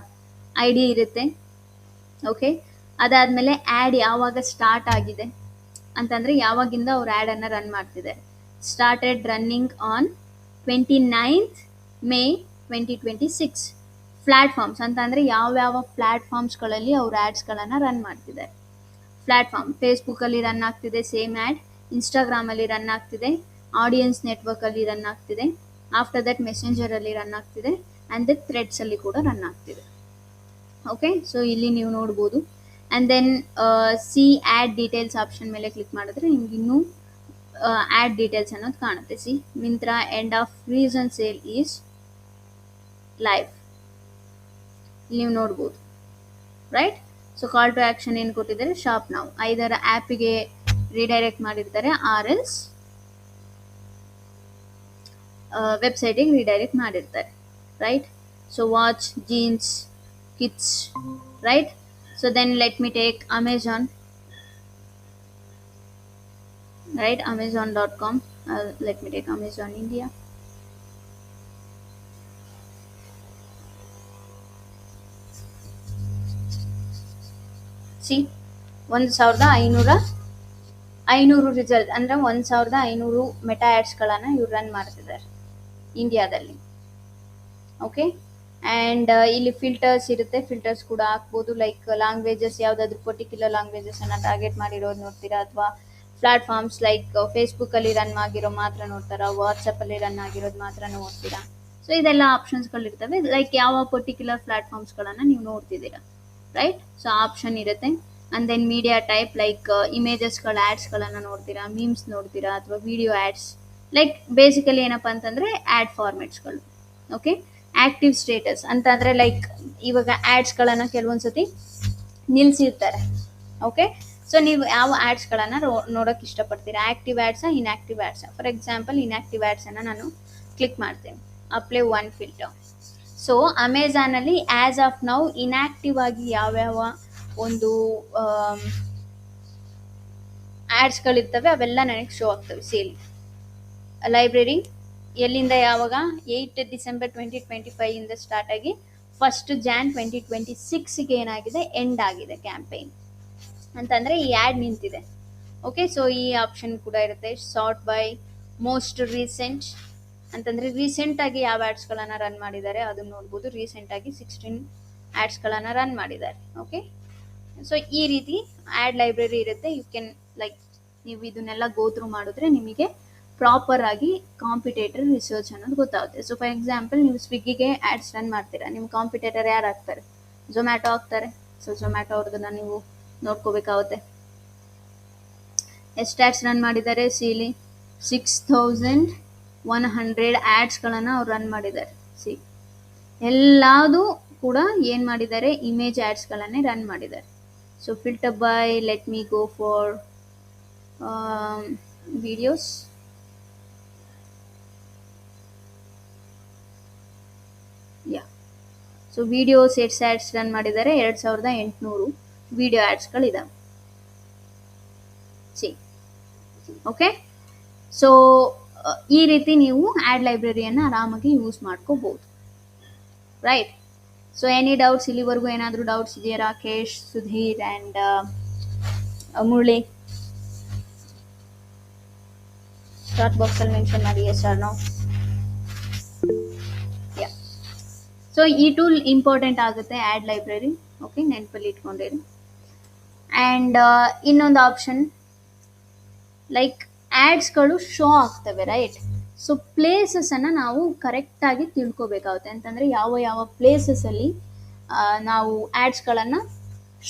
ID ಇರುತ್ತೆ. ಓಕೆ, ಅದಾದಮೇಲೆ ಆ್ಯಡ್ ಯಾವಾಗ ಸ್ಟಾರ್ಟ್ ಆಗಿದೆ ಅಂತಂದರೆ ಯಾವಾಗಿಂದ ಅವ್ರು ಆ್ಯಡನ್ನು ರನ್ ಮಾಡ್ತಿದ್ದಾರೆ. Started running on 29th May 2026. Platforms ಅಂತಂದರೆ ಯಾವ್ಯಾವ ಪ್ಲ್ಯಾಟ್ಫಾರ್ಮ್ಸ್ಗಳಲ್ಲಿ ಅವ್ರು ಆ್ಯಡ್ಸ್ಗಳನ್ನು ರನ್ ಮಾಡ್ತಿದ್ದಾರೆ. ಪ್ಲ್ಯಾಟ್ಫಾರ್ಮ್ ಫೇಸ್ಬುಕ್ಕಲ್ಲಿ ರನ್ ಆಗ್ತಿದೆ ಸೇಮ್ ಆ್ಯಡ್, ಇನ್ಸ್ಟಾಗ್ರಾಮಲ್ಲಿ ರನ್ ಆಗ್ತಿದೆ, ಆಡಿಯನ್ಸ್ ನೆಟ್ವರ್ಕಲ್ಲಿ ರನ್ ಆಗ್ತಿದೆ, ಆಫ್ಟರ್ ದಟ್ ಮೆಸೆಂಜರಲ್ಲಿ ರನ್ ಆಗ್ತಿದೆ, ಆ್ಯಂಡ್ ದೆನ್ ಥ್ರೆಡ್ಸಲ್ಲಿ ಕೂಡ ರನ್ ಆಗ್ತಿದೆ. ಓಕೆ, ಸೊ ಇಲ್ಲಿ ನೀವು ನೋಡ್ಬೋದು. And then see ad details option ಮೇಲೆ ಕ್ಲಿಕ್ ಮಾಡಿದ್ರೆ ನಿಮ್ಗೆ ಇನ್ನೂ ಆ್ಯಡ್ ಡೀಟೇಲ್ಸ್ ಅನ್ನೋದು ಕಾಣುತ್ತೆ. See Myntra end of reason sale is live, ನೀವು ನೋಡ್ಬೋದು right. So call to action ಏನು ಕೊಟ್ಟಿದ್ದಾರೆ, ಶಾಪ್ ನಾವು ಐದರ ಆ್ಯಪಿಗೆ ರಿಡೈರೆಕ್ಟ್ ಮಾಡಿರ್ತಾರೆ, ಆರ್ ಎಲ್ಸ್ ವೆಬ್ಸೈಟಿಗೆ ರಿಡೈರೆಕ್ಟ್ ಮಾಡಿರ್ತಾರೆ right. So watch, jeans, kids right. So then let me take Amazon, right, amazon.com. Let me take Amazon India. See 1500 result ಅಂದರೆ 1500 ಮೆಟಾ ಆ್ಯಡ್ಸ್ಗಳನ್ನು ಇವ್ರು ರನ್ ಮಾಡ್ತಿದ್ದಾರೆ ಇಂಡಿಯಾದಲ್ಲಿ. ಓಕೆ, ಆ್ಯಂಡ್ ಇಲ್ಲಿ ಫಿಲ್ಟರ್ಸ್ ಇರುತ್ತೆ, ಫಿಲ್ಟರ್ಸ್ ಕೂಡ ಹಾಕ್ಬೋದು. ಲೈಕ್ ಲ್ಯಾಂಗ್ವೇಜಸ್, ಯಾವುದಾದ್ರೂ ಪರ್ಟಿಕ್ಯುಲರ್ ಲ್ಯಾಂಗ್ವೇಜಸನ್ನು ಟಾರ್ಗೆಟ್ ಮಾಡಿರೋದು ನೋಡ್ತೀರಾ, ಅಥವಾ ಪ್ಲ್ಯಾಟ್ಫಾರ್ಮ್ಸ್ ಲೈಕ್ ಫೇಸ್ಬುಕ್ಕಲ್ಲಿ ರನ್ ಆಗಿರೋ ಮಾತ್ರ ನೋಡ್ತಾರಾ, ವಾಟ್ಸಪ್ಪಲ್ಲಿ ರನ್ ಆಗಿರೋದು ಮಾತ್ರ ನೋಡ್ತೀರಾ. ಸೊ ಇದೆಲ್ಲ ಆಪ್ಷನ್ಸ್ಗಳಿರ್ತವೆ, ಲೈಕ್ ಯಾವ ಪರ್ಟಿಕ್ಯುಲರ್ ಪ್ಲ್ಯಾಟ್ಫಾರ್ಮ್ಸ್ಗಳನ್ನು ನೀವು ನೋಡ್ತಿದ್ದೀರಾ ರೈಟ್. ಸೊ ಆಪ್ಷನ್ ಇರುತ್ತೆ. And then media type like ಇಮೇಜಸ್ಗಳ ಆ್ಯಡ್ಸ್ಗಳನ್ನು ನೋಡ್ತೀರಾ, ಮೀಮ್ಸ್ ನೋಡ್ತೀರಾ, ಅಥವಾ ವಿಡಿಯೋ ಆ್ಯಡ್ಸ್, ಲೈಕ್ ಬೇಸಿಕಲಿ ಏನಪ್ಪ ಅಂತಂದರೆ ಆ್ಯಡ್ ಫಾರ್ಮೆಟ್ಸ್ಗಳು. ಓಕೆ, ಆ್ಯಕ್ಟಿವ್ ಸ್ಟೇಟಸ್ ಅಂತಂದರೆ ಲೈಕ್ ಇವಾಗ ಆ್ಯಡ್ಸ್ಗಳನ್ನು ಕೆಲವೊಂದ್ಸತಿ ನಿಲ್ಲಿಸಿರ್ತಾರೆ. ಓಕೆ, ಸೊ ನೀವು ಯಾವ ಆ್ಯಡ್ಸ್ಗಳನ್ನು ನೋಡೋಕೆ ಇಷ್ಟಪಡ್ತೀರಾ, ಆ್ಯಕ್ಟಿವ್ ಆ್ಯಡ್ಸಾ, ಇನ್ಆ್ಯಕ್ಟಿವ್ ಆ್ಯಡ್ಸಾ. ಫಾರ್ ಎಕ್ಸಾಂಪಲ್ ಇನ್ಆ್ಯಕ್ಟಿವ್ ಆ್ಯಡ್ಸನ್ನು ನಾನು ಕ್ಲಿಕ್ ಮಾಡ್ತೇನೆ, ಅಪ್ಲೈ ಒನ್ ಫಿಲ್ಟರ್. ಸೊ ಅಮೆಝಾನಲ್ಲಿ ಆ್ಯಸ್ ಆಫ್ ನೌ ಇನ್ಆ್ಯಕ್ಟಿವ್ ಆಗಿ ಯಾವ್ಯಾವ ಒಂದು ಆ್ಯಡ್ಸ್ಗಳಿರ್ತವೆ ಅವೆಲ್ಲ ನನಗೆ ಶೋ ಆಗ್ತವೆ. ಸೇಲ್ ಲೈಬ್ರರಿ ಎಲ್ಲಿಂದ ಯಾವಾಗ 8 ಡಿಸೆಂಬರ್ 2025 ಇಂದ ಸ್ಟಾರ್ಟ್ ಆಗಿ 1 Jan 2026ಗೆ ಏನಾಗಿದೆ, ಎಂಡ್ ಆಗಿದೆ ಕ್ಯಾಂಪೇನ್ ಅಂತಂದರೆ ಈ ಆ್ಯಡ್ ನಿಂತಿದೆ. ಓಕೆ, ಸೊ ಈ ಆಪ್ಷನ್ ಕೂಡ ಇರುತ್ತೆ. ಸಾರ್ಟ್ ಬೈ ಮೋಸ್ಟ್ ರೀಸೆಂಟ್ ಅಂತಂದರೆ ರೀಸೆಂಟಾಗಿ ಯಾವ ಆ್ಯಡ್ಸ್ಗಳನ್ನು ರನ್ ಮಾಡಿದ್ದಾರೆ ಅದನ್ನು ನೋಡ್ಬೋದು. ರೀಸೆಂಟಾಗಿ 16 ಆ್ಯಡ್ಸ್ಗಳನ್ನು ರನ್ ಮಾಡಿದ್ದಾರೆ. ಓಕೆ, ಸೊ ಈ ರೀತಿ ಆ್ಯಡ್ ಲೈಬ್ರರಿ ಇರುತ್ತೆ. ಯು ಕ್ಯಾನ್ ಲೈಕ್ ನೀವು ಇದನ್ನೆಲ್ಲ ಗೋತ್ರೂ ಮಾಡಿದ್ರೆ ನಿಮಗೆ ಪ್ರಾಪರ್ ಆಗಿ ಕಾಂಪಿಟೇಟರ್ ರಿಸರ್ಚ್ ಅನ್ನೋದು ಗೊತ್ತಾಗುತ್ತೆ. ಸೊ ಫಾರ್ ಎಕ್ಸಾಂಪಲ್ ನೀವು ಸ್ವಿಗ್ಗಿಗೆ ಆ್ಯಡ್ಸ್ ರನ್ ಮಾಡ್ತೀರಾ, ನಿಮ್ಮ ಕಾಂಪಿಟೇಟರ್ ಯಾರು ಆಗ್ತಾರೆ, ಝೊಮ್ಯಾಟೊ ಆಗ್ತಾರೆ. ಸೊ ಝೊಮ್ಯಾಟೊ ಅವ್ರದ್ದನ್ನು ನೀವು ನೋಡ್ಕೋಬೇಕಾಗುತ್ತೆ. ಎಷ್ಟು ಆ್ಯಡ್ಸ್ ರನ್ ಮಾಡಿದ್ದಾರೆ, ಸಿಲಿ 6100 ಆ್ಯಡ್ಸ್ಗಳನ್ನು ಅವ್ರು ರನ್ ಮಾಡಿದ್ದಾರೆ. ಸಿ ಎಲ್ಲದೂ ಕೂಡ ಏನು ಮಾಡಿದ್ದಾರೆ, ಇಮೇಜ್ ಆ್ಯಡ್ಸ್ಗಳನ್ನೇ ರನ್ ಮಾಡಿದ್ದಾರೆ. So filter by let me go for videos. So videos ಎಷ್ಟು ಆ್ಯಡ್ಸ್ ರನ್ ಮಾಡಿದ್ದಾರೆ, 2800 ವಿಡಿಯೋ ಆ್ಯಡ್ಸ್ಗಳಿದ್ದಾವೆ. ಸಿ ಓಕೆ, ಸೊ ಈ ರೀತಿ ನೀವು ಆ್ಯಡ್ ಲೈಬ್ರರಿಯನ್ನು ಆರಾಮಾಗಿ ಯೂಸ್ ಮಾಡ್ಕೋಬೋದು ರೈಟ್. ಸೊ ಎನಿ ಡೌಟ್ಸ್, ಇಲ್ಲಿವರೆಗೂ ಏನಾದರೂ ಡೌಟ್ಸ್ ಇದೆಯಾ ರಾಕೇಶ್, ಸುಧೀರ್ ಆ್ಯಂಡ್ ಮುರಳಿ? ಚಾಟ್ ಬಾಕ್ಸಲ್ಲಿ ಮೆನ್ಷನ್ ಮಾಡಿ S or no. Yeah, so ಈ ಟೂಲ್ ಇಂಪಾರ್ಟೆಂಟ್ ಆಗುತ್ತೆ ಆ್ಯಡ್ ಲೈಬ್ರರಿ. ಓಕೆ, ನೆನಪಲ್ಲಿ ಇಟ್ಕೊಂಡಿರಿ. ಆ್ಯಂಡ್ ಇನ್ನೊಂದು ಆಪ್ಷನ್ ಲೈಕ್ ಆ್ಯಡ್ಸ್ಗಳು ಶೋ ಆಗ್ತವೆ ರೈಟ್. ಸೊ ಪ್ಲೇಸಸನ್ನು ನಾವು ಕರೆಕ್ಟಾಗಿ ತಿಳ್ಕೊಬೇಕಾಗುತ್ತೆ. ಅಂತಂದರೆ ಯಾವ ಯಾವ ಪ್ಲೇಸಸಲ್ಲಿ ನಾವು ಆ್ಯಡ್ಸ್ಗಳನ್ನು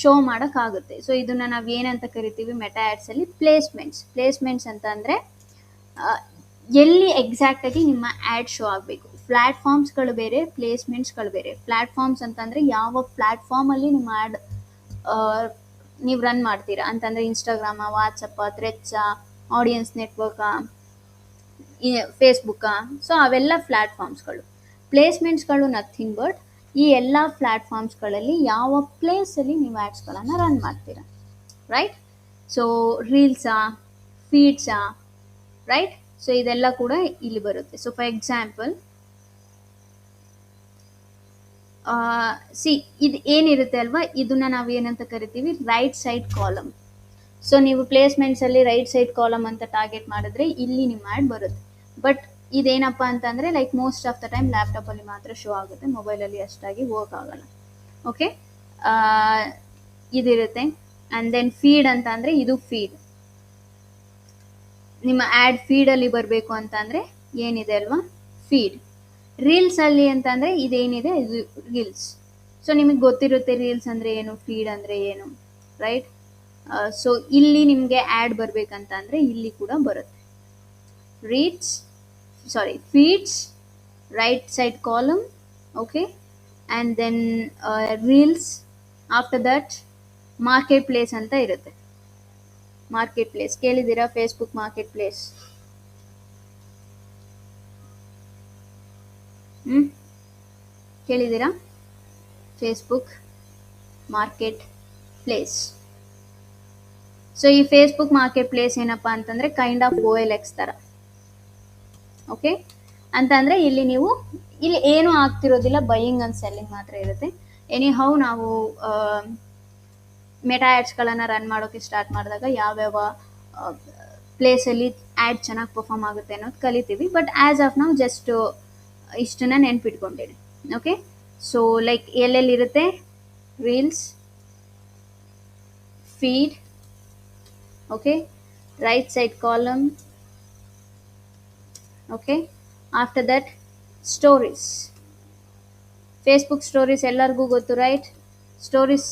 ಶೋ ಮಾಡೋಕ್ಕಾಗುತ್ತೆ. ಸೊ ಇದನ್ನು ನಾವು ಏನಂತ ಕರಿತೀವಿ ಮೆಟಾ ಆ್ಯಡ್ಸಲ್ಲಿ, ಪ್ಲೇಸ್ಮೆಂಟ್ಸ್ ಅಂತ ಅಂದರೆ ಎಲ್ಲಿ ಎಕ್ಸಾಕ್ಟಾಗಿ ನಿಮ್ಮ ಆ್ಯಡ್ ಶೋ ಆಗಬೇಕು. ಪ್ಲ್ಯಾಟ್ಫಾರ್ಮ್ಸ್ಗಳು ಬೇರೆ, ಪ್ಲೇಸ್ಮೆಂಟ್ಸ್ಗಳು ಬೇರೆ. ಪ್ಲ್ಯಾಟ್ಫಾರ್ಮ್ಸ್ ಅಂತಂದರೆ ಯಾವ ಪ್ಲ್ಯಾಟ್ಫಾರ್ಮಲ್ಲಿ ನಿಮ್ಮ ಆ್ಯಡ್ ನೀವು ರನ್ ಮಾಡ್ತೀರಾ ಅಂತಂದರೆ ಇನ್ಸ್ಟಾಗ್ರಾಮ, ವಾಟ್ಸಪ್ಪ, ಥ್ರೆಡ್ಸಾ, ಆಡಿಯನ್ಸ್ ನೆಟ್ವರ್ಕಾ, ಫೇಸ್ಬುಕ್ಕಾ. ಸೊ ಅವೆಲ್ಲ ಪ್ಲ್ಯಾಟ್ಫಾರ್ಮ್ಸ್ಗಳು. ಪ್ಲೇಸ್ಮೆಂಟ್ಸ್ಗಳು ನಥಿಂಗ್ ಬಟ್ ಈ ಎಲ್ಲ ಪ್ಲ್ಯಾಟ್ಫಾರ್ಮ್ಸ್ಗಳಲ್ಲಿ ಯಾವ ಪ್ಲೇಸಲ್ಲಿ ನೀವು ಆ್ಯಡ್ಸ್ಗಳನ್ನು ರನ್ ಮಾಡ್ತೀರಾ ರೈಟ್. ಸೊ ರೀಲ್ಸಾ, ಫೀಡ್ಸಾ ರೈಟ್. ಸೊ ಇದೆಲ್ಲ ಕೂಡ ಇಲ್ಲಿ ಬರುತ್ತೆ. ಸೊ ಫಾರ್ ಎಕ್ಸಾಂಪಲ್ ಸಿ ಇದು ಏನಿರುತ್ತೆ ಅಲ್ವಾ, ಇದನ್ನ ನಾವು ಏನಂತ ಕರಿತೀವಿ, ರೈಟ್ ಸೈಡ್ ಕಾಲಮ್. ಸೊ ನೀವು ಪ್ಲೇಸ್ಮೆಂಟ್ಸಲ್ಲಿ ರೈಟ್ ಸೈಡ್ ಕಾಲಮ್ ಅಂತ ಟಾರ್ಗೆಟ್ ಮಾಡಿದ್ರೆ ಇಲ್ಲಿ ನಿಮ್ಮ ಆ್ಯಡ್ ಬರುತ್ತೆ. ಬಟ್ ಇದೇನಪ್ಪ ಅಂತಂದರೆ like most of the time ಲ್ಯಾಪ್ಟಾಪಲ್ಲಿ ಮಾತ್ರ ಶೋ ಆಗುತ್ತೆ, ಮೊಬೈಲಲ್ಲಿ ಅಷ್ಟಾಗಿ ವರ್ಕ್ ಆಗಲ್ಲ. ಓಕೆ, ಇದಿರುತ್ತೆ. ಆ್ಯಂಡ್ ದೆನ್ ಫೀಡ್ ಅಂತ ಅಂದರೆ ಇದು ಫೀಡ್. ನಿಮ್ಮ ಆ್ಯಡ್ ಫೀಡಲ್ಲಿ ಬರಬೇಕು ಅಂತ ಅಂದರೆ ಏನಿದೆ ಅಲ್ವಾ, ಫೀಡ್. ರೀಲ್ಸಲ್ಲಿ ಅಂತ ಅಂದರೆ ಇದೇನಿದೆ ಇದು ರೀಲ್ಸ್. ಸೊ ನಿಮಗೆ ಗೊತ್ತಿರುತ್ತೆ ರೀಲ್ಸ್ ಅಂದರೆ ಏನು, ಫೀಡ್ ಅಂದರೆ ಏನು, ರೈಟ್? ಸೊ ಇಲ್ಲಿ ನಿಮಗೆ ಆ್ಯಡ್ ಬರಬೇಕಂತ ಅಂದರೆ ಇಲ್ಲಿ ಕೂಡ ಬರುತ್ತೆ. Feeds, right side column, okay, and then reels. After that market place ಅಂತ ಇರುತ್ತೆ. ಮಾರ್ಕೆಟ್ ಪ್ಲೇಸ್ ಕೇಳಿದ್ದೀರಾ? Facebook market place. ಕೇಳಿದ್ದೀರಾ? Facebook market place. ಸೊ ಈ ಫೇಸ್ಬುಕ್ ಮಾರ್ಕೆಟ್ ಪ್ಲೇಸ್ ಏನಪ್ಪ ಅಂತಂದರೆ ಕೈಂಡ್ ಆಫ್ OLX ಥರ. ಓಕೆ, ಅಂತಂದರೆ ಇಲ್ಲಿ ಏನು ಆಗ್ತಿರೋದಿಲ್ಲ, ಬೈಯಿಂಗ್ ಆ್ಯಂಡ್ ಸೆಲ್ಲಿಂಗ್ ಮಾತ್ರ ಇರುತ್ತೆ. ಎನಿಹೌ ನಾವು ಮೆಟಾ ಆ್ಯಡ್ಸ್ಗಳನ್ನು ರನ್ ಮಾಡೋಕ್ಕೆ ಸ್ಟಾರ್ಟ್ ಮಾಡಿದಾಗ ಯಾವ್ಯಾವ ಪ್ಲೇಸಲ್ಲಿ ಆ್ಯಡ್ ಚೆನ್ನಾಗಿ ಪರ್ಫಾರ್ಮ್ ಆಗುತ್ತೆ ಅನ್ನೋದು ಕಲಿತೀವಿ. ಬಟ್ ಆ್ಯಸ್ ಆಫ್ ನಾವು ಜಸ್ಟ್ ಇಷ್ಟನ್ನ ನೆನ್ಪಿಟ್ಕೊಂಡಿರಿ. ಓಕೆ, ಸೊ ಲೈಕ್ ಎಲ್ಲೆಲ್ಲಿರುತ್ತೆ, reels, feed, okay, right side column, okay. After that stories. Facebook stories ಎಲ್ಲರಿಗೂ ಗೊತ್ತು, ರೈಟ್? ಸ್ಟೋರೀಸ್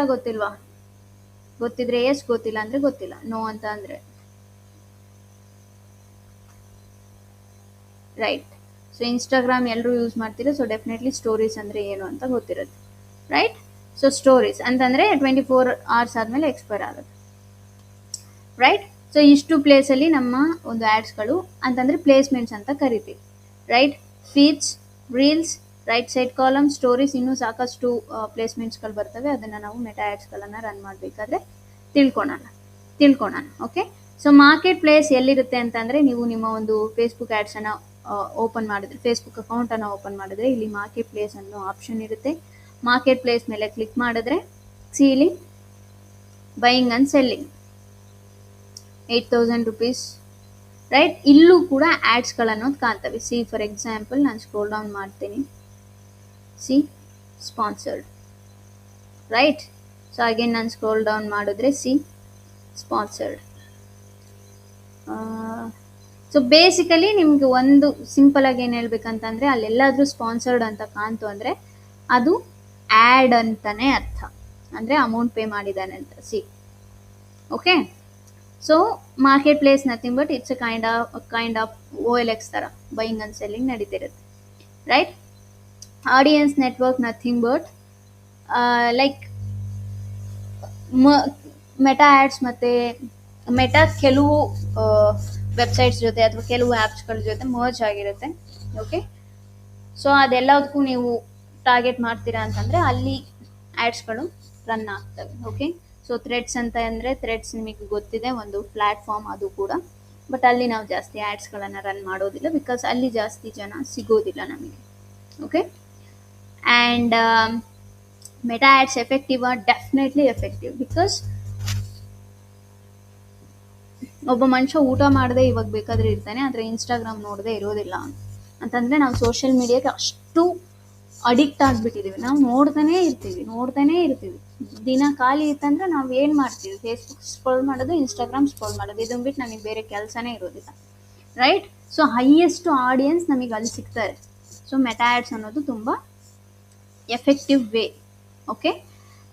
ಗೊತ್ತಿಲ್ವಾ? ಗೊತ್ತಿದ್ರೆ ಎಸ್, ಗೊತ್ತಿಲ್ಲ ಅಂದರೆ ಗೊತ್ತಿಲ್ಲ. ನೋ ಅಂತ ಅಂದರೆ ರೈಟ್. ಸೊ ಇನ್ಸ್ಟಾಗ್ರಾಮ್ ಎಲ್ಲರೂ ಯೂಸ್ ಮಾಡ್ತೀರಾ, ಸೊ ಡೆಫಿನೆಟ್ಲಿ ಸ್ಟೋರೀಸ್ ಅಂದರೆ ಏನು ಅಂತ ಗೊತ್ತಿರುತ್ತೆ, ರೈಟ್? ಸೊ ಸ್ಟೋರೀಸ್ ಅಂತಂದರೆ 24 hours ಆದಮೇಲೆ ಎಕ್ಸ್ಪೈರ್ ಆಗುತ್ತೆ, ರೈಟ್? ಸೊ ಇಷ್ಟು ಪ್ಲೇಸಲ್ಲಿ ನಮ್ಮ ಒಂದು ಆ್ಯಡ್ಸ್ಗಳು ಅಂತಂದರೆ ಪ್ಲೇಸ್ಮೆಂಟ್ಸ್ ಅಂತ ಕರಿತೀವಿ, right? Feeds, reels, right side column, stories, ಇನ್ನೂ ಸಾಕಷ್ಟು ಪ್ಲೇಸ್ಮೆಂಟ್ಸ್ಗಳು ಬರ್ತವೆ. ಅದನ್ನು ನಾವು ಮೆಟಾ ಆ್ಯಡ್ಸ್ಗಳನ್ನು ರನ್ ಮಾಡಬೇಕಾದ್ರೆ ತಿಳ್ಕೊಳೋಣ. ಓಕೆ, ಸೊ ಮಾರ್ಕೆಟ್ ಪ್ಲೇಸ್ ಎಲ್ಲಿರುತ್ತೆ ಅಂತಂದರೆ ನೀವು ನಿಮ್ಮ ಒಂದು ಫೇಸ್ಬುಕ್ ಆ್ಯಡ್ಸನ್ನು ಓಪನ್ ಮಾಡಿದ್ರೆ, ಫೇಸ್ಬುಕ್ ಅಕೌಂಟನ್ನು ಓಪನ್ ಮಾಡಿದ್ರೆ ಇಲ್ಲಿ ಮಾರ್ಕೆಟ್ ಪ್ಲೇಸ್ ಅನ್ನೋ ಆಪ್ಷನ್ ಇರುತ್ತೆ. ಮಾರ್ಕೆಟ್ ಪ್ಲೇಸ್ ಮೇಲೆ ಕ್ಲಿಕ್ ಮಾಡಿದ್ರೆ ಇಲ್ಲಿ buying and selling 8,000 rupees, right? ಇಲ್ಲೂ ಕೂಡ ಆ್ಯಡ್ಸ್ಗಳನ್ನೋದು ಕಾಣ್ತವೆ. ಸಿ ಫಾರ್ ಎಕ್ಸಾಂಪಲ್ ನಾನು ಸ್ಕ್ರೋಲ್ ಡೌನ್ ಮಾಡ್ತೀನಿ. C sponsored, right? So again ನಾನು ಸ್ಕ್ರೋಲ್ ಡೌನ್ ಮಾಡಿದ್ರೆ ಸಿ ಸ್ಪಾನ್ಸರ್ಡ್. ಸೊ ಬೇಸಿಕಲಿ ನಿಮಗೆ ಒಂದು ಸಿಂಪಲ್ ಆಗಿ ಏನು ಹೇಳ್ಬೇಕಂತಂದರೆ ಅಲ್ಲೆಲ್ಲಾದರೂ ಸ್ಪಾನ್ಸರ್ಡ್ ಅಂತ ಕಾಣ್ತು ಅಂದರೆ ಅದು ಆ್ಯಡ್ ಅಂತಲೇ ಅರ್ಥ, ಅಂದರೆ ಅಮೌಂಟ್ ಪೇ ಮಾಡಿದ್ದಾನೆ ಅಂತ. See okay, so market place nothing but it's a kind of OLX ಥರ ಬೈಯಿಂಗ್ ಆ್ಯಂಡ್ ಸೆಲ್ಲಿಂಗ್ ನಡೀತಿರುತ್ತೆ, right? Audience network nothing but like Meta ads ಮತ್ತು ಮೆಟಾ ಕೆಲವು ವೆಬ್ಸೈಟ್ಸ್ ಜೊತೆ ಅಥವಾ ಕೆಲವು ಆ್ಯಪ್ಸ್ಗಳ ಜೊತೆ ಮರ್ಜ್ ಆಗಿರುತ್ತೆ. ಓಕೆ, ಸೊ ಅದೆಲ್ಲದಕ್ಕೂ ನೀವು ಟಾರ್ಗೆಟ್ ಮಾಡ್ತೀರಾ ಅಂತಂದರೆ ಅಲ್ಲಿ ಆ್ಯಡ್ಸ್ಗಳು ರನ್ ಆಗ್ತವೆ. ಓಕೆ, ಸೊ ಥ್ರೆಡ್ಸ್ ಅಂತ ಅಂದರೆ ಥ್ರೆಡ್ಸ್ ನಿಮಗೆ ಗೊತ್ತಿದೆ, ಒಂದು ಪ್ಲ್ಯಾಟ್ಫಾರ್ಮ್ ಅದು ಕೂಡ. ಬಟ್ ಅಲ್ಲಿ ನಾವು ಜಾಸ್ತಿ ಆ್ಯಡ್ಸ್ಗಳನ್ನು ರನ್ ಮಾಡೋದಿಲ್ಲ, ಬಿಕಾಸ್ ಅಲ್ಲಿ ಜಾಸ್ತಿ ಜನ ಸಿಗೋದಿಲ್ಲ ನಮಗೆ. Okay, and Meta ads effective are? Definitely effective. Because ಒಬ್ಬ ಮನುಷ್ಯ ಊಟ ಮಾಡದೆ ಇವಾಗ ಬೇಕಾದರೆ ಇರ್ತಾನೆ, ಆದರೆ ಇನ್ಸ್ಟಾಗ್ರಾಮ್ ನೋಡದೆ ಇರೋದಿಲ್ಲ ಅಂತಂದರೆ ನಾವು ಸೋಷಿಯಲ್ ಮೀಡಿಯಾಗೆ ಅಷ್ಟು ಅಡಿಕ್ಟ್ ಆಗಿಬಿಟ್ಟಿದ್ದೀವಿ. ನಾವು ನೋಡ್ತಾನೇ ಇರ್ತೀವಿ. ದಿನ ಖಾಲಿ ಇತ್ತಂದರೆ ನಾವು ಏನು ಮಾಡ್ತೀವಿ? ಫೇಸ್ಬುಕ್ ಸ್ಕ್ರೋಲ್ ಮಾಡೋದು, ಇನ್ಸ್ಟಾಗ್ರಾಮ್ ಸ್ಕ್ರೋಲ್ ಮಾಡೋದು. ಇದನ್ನ ಬಿಟ್ಟು ನಮಗೆ ಬೇರೆ ಕೆಲಸನೇ ಇರೋದಿಲ್ಲ, ರೈಟ್? ಸೊ ಹೈಯೆಸ್ಟ್ ಆಡಿಯನ್ಸ್ ನಮಗೆ ಅಲ್ಲಿ ಸಿಗ್ತಾರೆ. ಸೊ ಮೆಟಾ ಆ್ಯಡ್ಸ್ ಅನ್ನೋದು ತುಂಬ ಎಫೆಕ್ಟಿವ್ ವೇ. ಓಕೆ,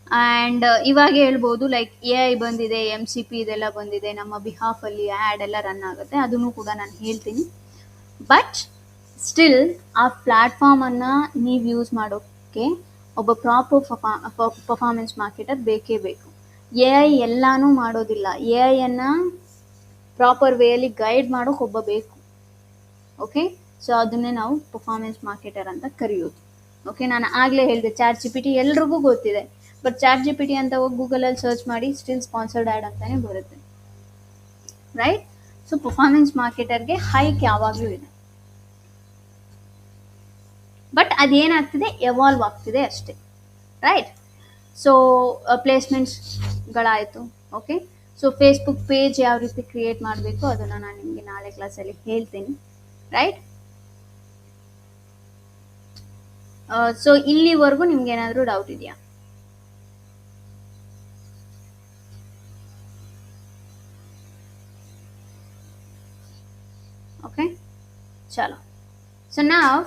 ಆ್ಯಂಡ್ ಇವಾಗ ಹೇಳ್ಬೋದು ಲೈಕ್ AI ಬಂದಿದೆ, MCP ಇದೆಲ್ಲ ಬಂದಿದೆ, ನಮ್ಮ ಬಿಹಾಫಲ್ಲಿ ಆ್ಯಡ್ ಎಲ್ಲ ರನ್ ಆಗುತ್ತೆ, ಅದನ್ನು ಕೂಡ ನಾನು ಹೇಳ್ತೀನಿ. ಬಟ್ ಸ್ಟಿಲ್ ಆ ಪ್ಲ್ಯಾಟ್ಫಾರ್ಮನ್ನು ನೀವು ಯೂಸ್ ಮಾಡೋಕ್ಕೆ ಒಬ್ಬ ಪ್ರಾಪರ್ ಪರ್ಫಾರ್ಮೆನ್ಸ್ ಮಾರ್ಕೆಟರ್ ಬೇಕೇ ಬೇಕು. AI ಎಲ್ಲನೂ ಮಾಡೋದಿಲ್ಲ. AIಯನ್ನು ಪ್ರಾಪರ್ ವೇಯಲ್ಲಿ ಗೈಡ್ ಮಾಡೋಕೆ ಒಬ್ಬ ಬೇಕು. ಓಕೆ, ಸೊ ಅದನ್ನೇ ನಾವು ಪರ್ಫಾರ್ಮೆನ್ಸ್ ಮಾರ್ಕೆಟರ್ ಅಂತ ಕರೆಯೋದು. ಓಕೆ, ನಾನು ಆಗಲೇ ಹೇಳಿದೆ ChatGPT ಎಲ್ರಿಗೂ ಗೊತ್ತಿದೆ. ಬಟ್ ChatGPT ಅಂತ ಹೋಗಿ ಗೂಗಲಲ್ಲಿ ಸರ್ಚ್ ಮಾಡಿ ಸ್ಟಿಲ್ ಸ್ಪಾನ್ಸರ್ಡ್ ಆ್ಯಡ್ ಅಂತಲೇ ಬರುತ್ತೆ, ರೈಟ್? ಸೊ ಪರ್ಫಾರ್ಮೆನ್ಸ್ ಮಾರ್ಕೆಟರ್ಗೆ ಹೈಕ್ ಯಾವಾಗಲೂ ಇದೆ. ಬಟ್ ಅದೇನಾಗ್ತಿದೆ, ಎವಾಲ್ವ್ ಆಗ್ತಿದೆ ಅಷ್ಟೇ, ರೈಟ್? ಸೊ ಪ್ಲೇಸ್ಮೆಂಟ್ಸ್ಗಳಾಯಿತು. ಓಕೆ, ಸೊ ಫೇಸ್ಬುಕ್ ಪೇಜ್ ಯಾವ ರೀತಿ ಕ್ರಿಯೇಟ್ ಮಾಡಬೇಕು ಅದನ್ನು ನಾನು ನಿಮಗೆ ನಾಳೆ ಕ್ಲಾಸಲ್ಲಿ ಹೇಳ್ತೀನಿ, ರೈಟ್? ಸೊ ಇಲ್ಲಿವರೆಗೂ ನಿಮ್ಗೆ ಏನಾದರೂ ಡೌಟ್ ಇದೆಯಾ? ಓಕೆ, ಚಲೋ. ಸೊ ನಾವು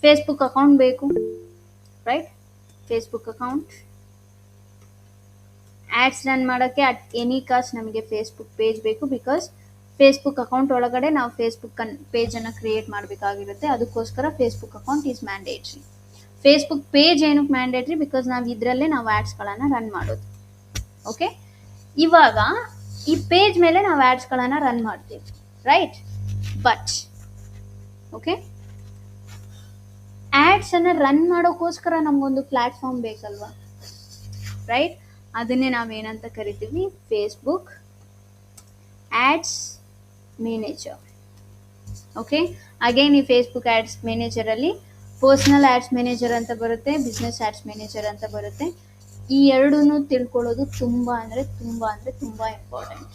ಫೇಸ್ಬುಕ್ ಅಕೌಂಟ್ ಬೇಕು, right? Facebook account ads run ಮಾಡೋಕ್ಕೆ ಅಟ್ ಎನಿ ಕಾಸ್ಟ್ ನಮಗೆ ಫೇಸ್ಬುಕ್ ಪೇಜ್ ಬೇಕು. ಬಿಕಾಸ್ ಫೇಸ್ಬುಕ್ ಅಕೌಂಟ್ ಒಳಗಡೆ ನಾವು ಫೇಸ್ಬುಕ್ ಪೇಜನ್ನು ಕ್ರಿಯೇಟ್ ಮಾಡಬೇಕಾಗಿರುತ್ತೆ. ಅದಕ್ಕೋಸ್ಕರ Facebook account is mandatory. Facebook page ಏನಕ್ಕೆ ಮ್ಯಾಂಡೇಟ್ರಿ? ಬಿಕಾಸ್ ನಾವು ಇದರಲ್ಲೇ ನಾವು ಆ್ಯಡ್ಸ್ಗಳನ್ನು ರನ್ ಮಾಡೋದು. ಓಕೆ, ಇವಾಗ ಈ ಪೇಜ್ ಮೇಲೆ ನಾವು ಆ್ಯಡ್ಸ್ಗಳನ್ನು ರನ್ ಮಾಡ್ತೀವಿ, ರೈಟ್? ಬಟ್ ಓಕೆ, ಆ್ಯಡ್ಸನ್ನು ರನ್ ಮಾಡೋಕ್ಕೋಸ್ಕರ ನಮಗೊಂದು ಪ್ಲ್ಯಾಟ್ಫಾರ್ಮ್ ಬೇಕಲ್ವಾ, ರೈಟ್? ಅದನ್ನೇ ನಾವೇನಂತ ಕರಿತೀವಿ? Facebook ads manager. Okay, again ಈ ಫೇಸ್ಬುಕ್ ಆ್ಯಡ್ಸ್ ಮ್ಯಾನೇಜರಲ್ಲಿ ಪರ್ಸನಲ್ ಆ್ಯಡ್ಸ್ ಮ್ಯಾನೇಜರ್ ಅಂತ ಬರುತ್ತೆ, ಬಿಸ್ನೆಸ್ ಆ್ಯಡ್ಸ್ ಮ್ಯಾನೇಜರ್ ಅಂತ ಬರುತ್ತೆ. ಈ ಎರಡನ್ನೂ ತಿಳ್ಕೊಳ್ಳೋದು ತುಂಬ important.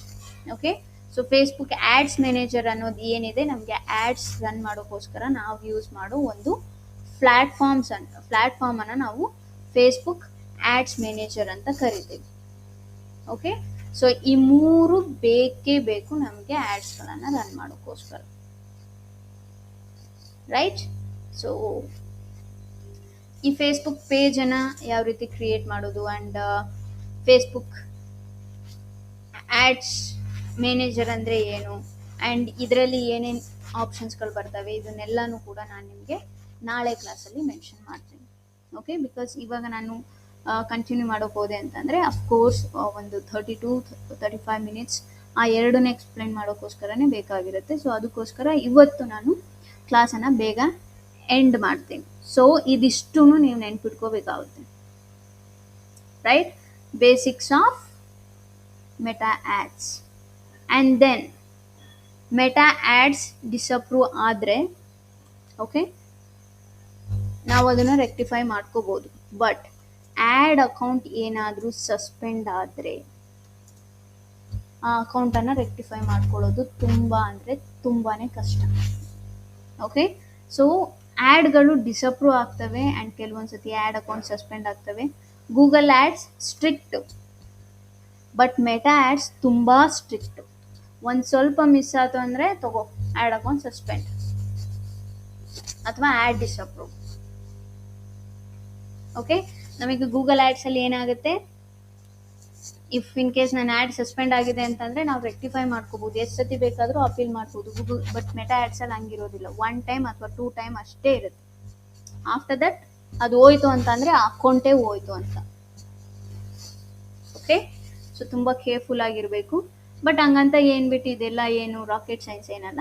Okay, so Facebook ads manager ಅನ್ನೋದು ಏನಿದೆ, ನಮಗೆ ಆ್ಯಡ್ಸ್ ರನ್ ಮಾಡೋಕ್ಕೋಸ್ಕರ ನಾವು ಯೂಸ್ ಮಾಡೋ ಒಂದು ಪ್ಲ್ಯಾಟ್ಫಾರ್ಮನ್ನು ನಾವು ಫೇಸ್ಬುಕ್ ಆ್ಯಡ್ಸ್ ಮ್ಯಾನೇಜರ್ ಅಂತ ಕರಿತೀವಿ. ಓಕೆ, ಸೊ ಈ ಮೂರು ಬೇಕೇ ಬೇಕು ನಮಗೆ ಆ್ಯಡ್ಸ್ಗಳನ್ನು ರನ್ ಮಾಡೋಕ್ಕೋಸ್ಕರ, ರೈಟ್? ಸೊ ಈ ಫೇಸ್ಬುಕ್ ಪೇಜನ್ನು ಯಾವ ರೀತಿ ಕ್ರಿಯೇಟ್ ಮಾಡೋದು ಆ್ಯಂಡ್ ಫೇಸ್ಬುಕ್ ಆ್ಯಡ್ಸ್ ಮ್ಯಾನೇಜರ್ ಅಂದರೆ ಏನು ಆ್ಯಂಡ್ ಇದರಲ್ಲಿ ಏನೇನು ಆಪ್ಷನ್ಸ್ಗಳು ಬರ್ತವೆ, ಇದನ್ನೆಲ್ಲನೂ ಕೂಡ ನಾನು ನಿಮಗೆ ನಾಳೆ ಕ್ಲಾಸಲ್ಲಿ ಮೆನ್ಷನ್ ಮಾಡ್ತೀನಿ. ಓಕೆ, ಬಿಕಾಸ್ ಇವಾಗ ನಾನು ಕಂಟಿನ್ಯೂ ಮಾಡೋಕೆ ಹೋದೆ ಅಂತಂದರೆ ಅಫ್ಕೋರ್ಸ್ ಒಂದು 30 to 35 ಮಿನಿಟ್ಸ್ ಆ ಎರಡನ್ನ ಎಕ್ಸ್ಪ್ಲೈನ್ ಮಾಡೋಕ್ಕೋಸ್ಕರನೇ ಬೇಕಾಗಿರುತ್ತೆ. ಸೊ ಅದಕ್ಕೋಸ್ಕರ ಇವತ್ತು ನಾನು ಕ್ಲಾಸನ್ನು ಬೇಗ ಎಂಡ್ ಮಾಡ್ತೀನಿ. ಸೊ ಇದಿಷ್ಟೂ ನೀವು ನೆನ್ಪಿಟ್ಕೋಬೇಕಾಗುತ್ತೆ, right? Basics of Meta ads. And then Meta ads disapprove ಆದರೆ ಓಕೆ, ನಾವು ಅದನ್ನು ರೆಕ್ಟಿಫೈ ಮಾಡ್ಕೋಬೋದು. ಬಟ್ ಆ್ಯಡ್ ಅಕೌಂಟ್ ಏನಾದರೂ ಸಸ್ಪೆಂಡ್ ಆದರೆ ಆ ಅಕೌಂಟನ್ನು ರೆಕ್ಟಿಫೈ ಮಾಡ್ಕೊಳ್ಳೋದು ತುಂಬಾ ಕಷ್ಟ. ಓಕೆ, ಸೊ ಆ್ಯಡ್ಗಳು ಡಿಸಪ್ರೂವ್ ಆಗ್ತವೆ ಆ್ಯಂಡ್ ಕೆಲವೊಂದು ಸತಿ ಆ್ಯಡ್ ಅಕೌಂಟ್ ಸಸ್ಪೆಂಡ್ ಆಗ್ತವೆ. Google ads strict, but meta ads ತುಂಬ ಸ್ಟ್ರಿಕ್ಟು. ಒಂದು ಸ್ವಲ್ಪ ಮಿಸ್ ಆಯಿತು ಅಂದರೆ ತಗೋ ಆ್ಯಡ್ ಅಕೌಂಟ್ ಸಸ್ಪೆಂಡ್ ಅಥವಾ ಆ್ಯಡ್ ಡಿಸಪ್ರೂವ್. ಓಕೆ, ನಮಗೆ ಗೂಗಲ್ ಆ್ಯಡ್ಸಲ್ಲಿ ಏನಾಗುತ್ತೆ, ಇಫ್ ಇನ್ ಕೇಸ್ ನನ್ನ ಆ್ಯಡ್ ಸಸ್ಪೆಂಡ್ ಆಗಿದೆ ಅಂತಂದರೆ ನಾವು ರೆಕ್ಟಿಫೈ ಮಾಡ್ಕೋಬೋದು, ಎಷ್ಟು ಸತಿ ಬೇಕಾದರೂ ಅಪೀಲ್ ಮಾಡ್ಬೋದು ಗೂಗಲ್. ಬಟ್ ಮೆಟಾ ಆ್ಯಡ್ಸಲ್ಲಿ ಹಂಗಿರೋದಿಲ್ಲ, 1 ಟೈಮ್ ಅಥವಾ 2 ಟೈಮ್ ಅಷ್ಟೇ ಇರುತ್ತೆ. ಆಫ್ಟರ್ ದಟ್ ಅದು ಹೋಯ್ತು ಅಂತಂದರೆ ಆ ಅಕೌಂಟೇ ಹೋಯ್ತು ಅಂತ. ಓಕೆ, ಸೊ ತುಂಬ ಕೇರ್ಫುಲ್ ಆಗಿರಬೇಕು. ಬಟ್ ಹಂಗಂತ ಏನ್ಬಿಟ್ಟು ಇದೆಲ್ಲ ಏನು ರಾಕೆಟ್ ಸೈನ್ಸ್ ಏನಲ್ಲ.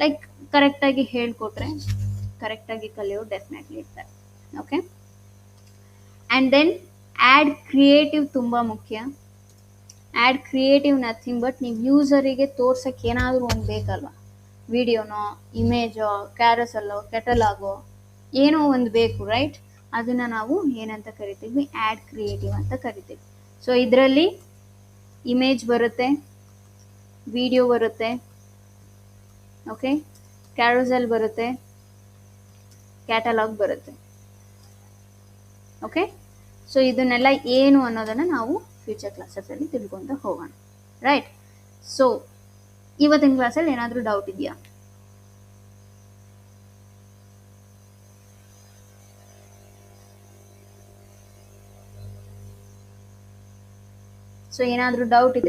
ಲೈಕ್ ಕರೆಕ್ಟಾಗಿ ಹೇಳ್ಕೊಟ್ರೆ ಕರೆಕ್ಟಾಗಿ ಕಲಿಯೋರು ಡೆಫಿನೆಟ್ಲಿ ಇರ್ತಾರೆ. Okay, and then ad creative ತುಂಬ ಮುಖ್ಯ. ಆ್ಯಡ್ ಕ್ರಿಯೇಟಿವ್ ನಥಿಂಗ್ ಬಟ್ ನೀವು ಯೂಸರಿಗೆ ತೋರ್ಸೋಕ್ಕೆ ಏನಾದರೂ ಒಂದು ಬೇಕಲ್ವ, ವಿಡಿಯೋನೋ, ಇಮೇಜೋ, ಕ್ಯಾರಸಲ್ಲೋ, ಕೆಟಲಾಗೋ ಏನೋ ಒಂದು ಬೇಕು, ರೈಟ್? ಅದನ್ನು ನಾವು ಏನಂತ ಕರಿತೀವಿ? ಆ್ಯಡ್ ಕ್ರಿಯೇಟಿವ್ ಅಂತ ಕರಿತೀವಿ. ಸೊ ಇದರಲ್ಲಿ ಇಮೇಜ್ ಬರುತ್ತೆ, ವಿಡಿಯೋ ಬರುತ್ತೆ, ಓಕೆ, ಕ್ಯಾರಸಲ್ ಬರುತ್ತೆ, ಕ್ಯಾಟಲಾಗ್ ಬರುತ್ತೆ. ಓಕೆ, ಸೊ ಇದನ್ನೆಲ್ಲ ಏನು ಅನ್ನೋದನ್ನು ನಾವು ಫ್ಯೂಚರ್ ಕ್ಲಾಸಸಲ್ಲಿ ತಿಳ್ಕೊಂಡು ಹೋಗೋಣ, ರೈಟ್? ಸೊ ಇವತ್ತಿನ ಕ್ಲಾಸಲ್ಲಿ ಏನಾದರೂ ಡೌಟ್ ಇದೆಯಾ? ಸೊ ಏನಾದರೂ ಡೌಟ್ ಇದ್ದರೆ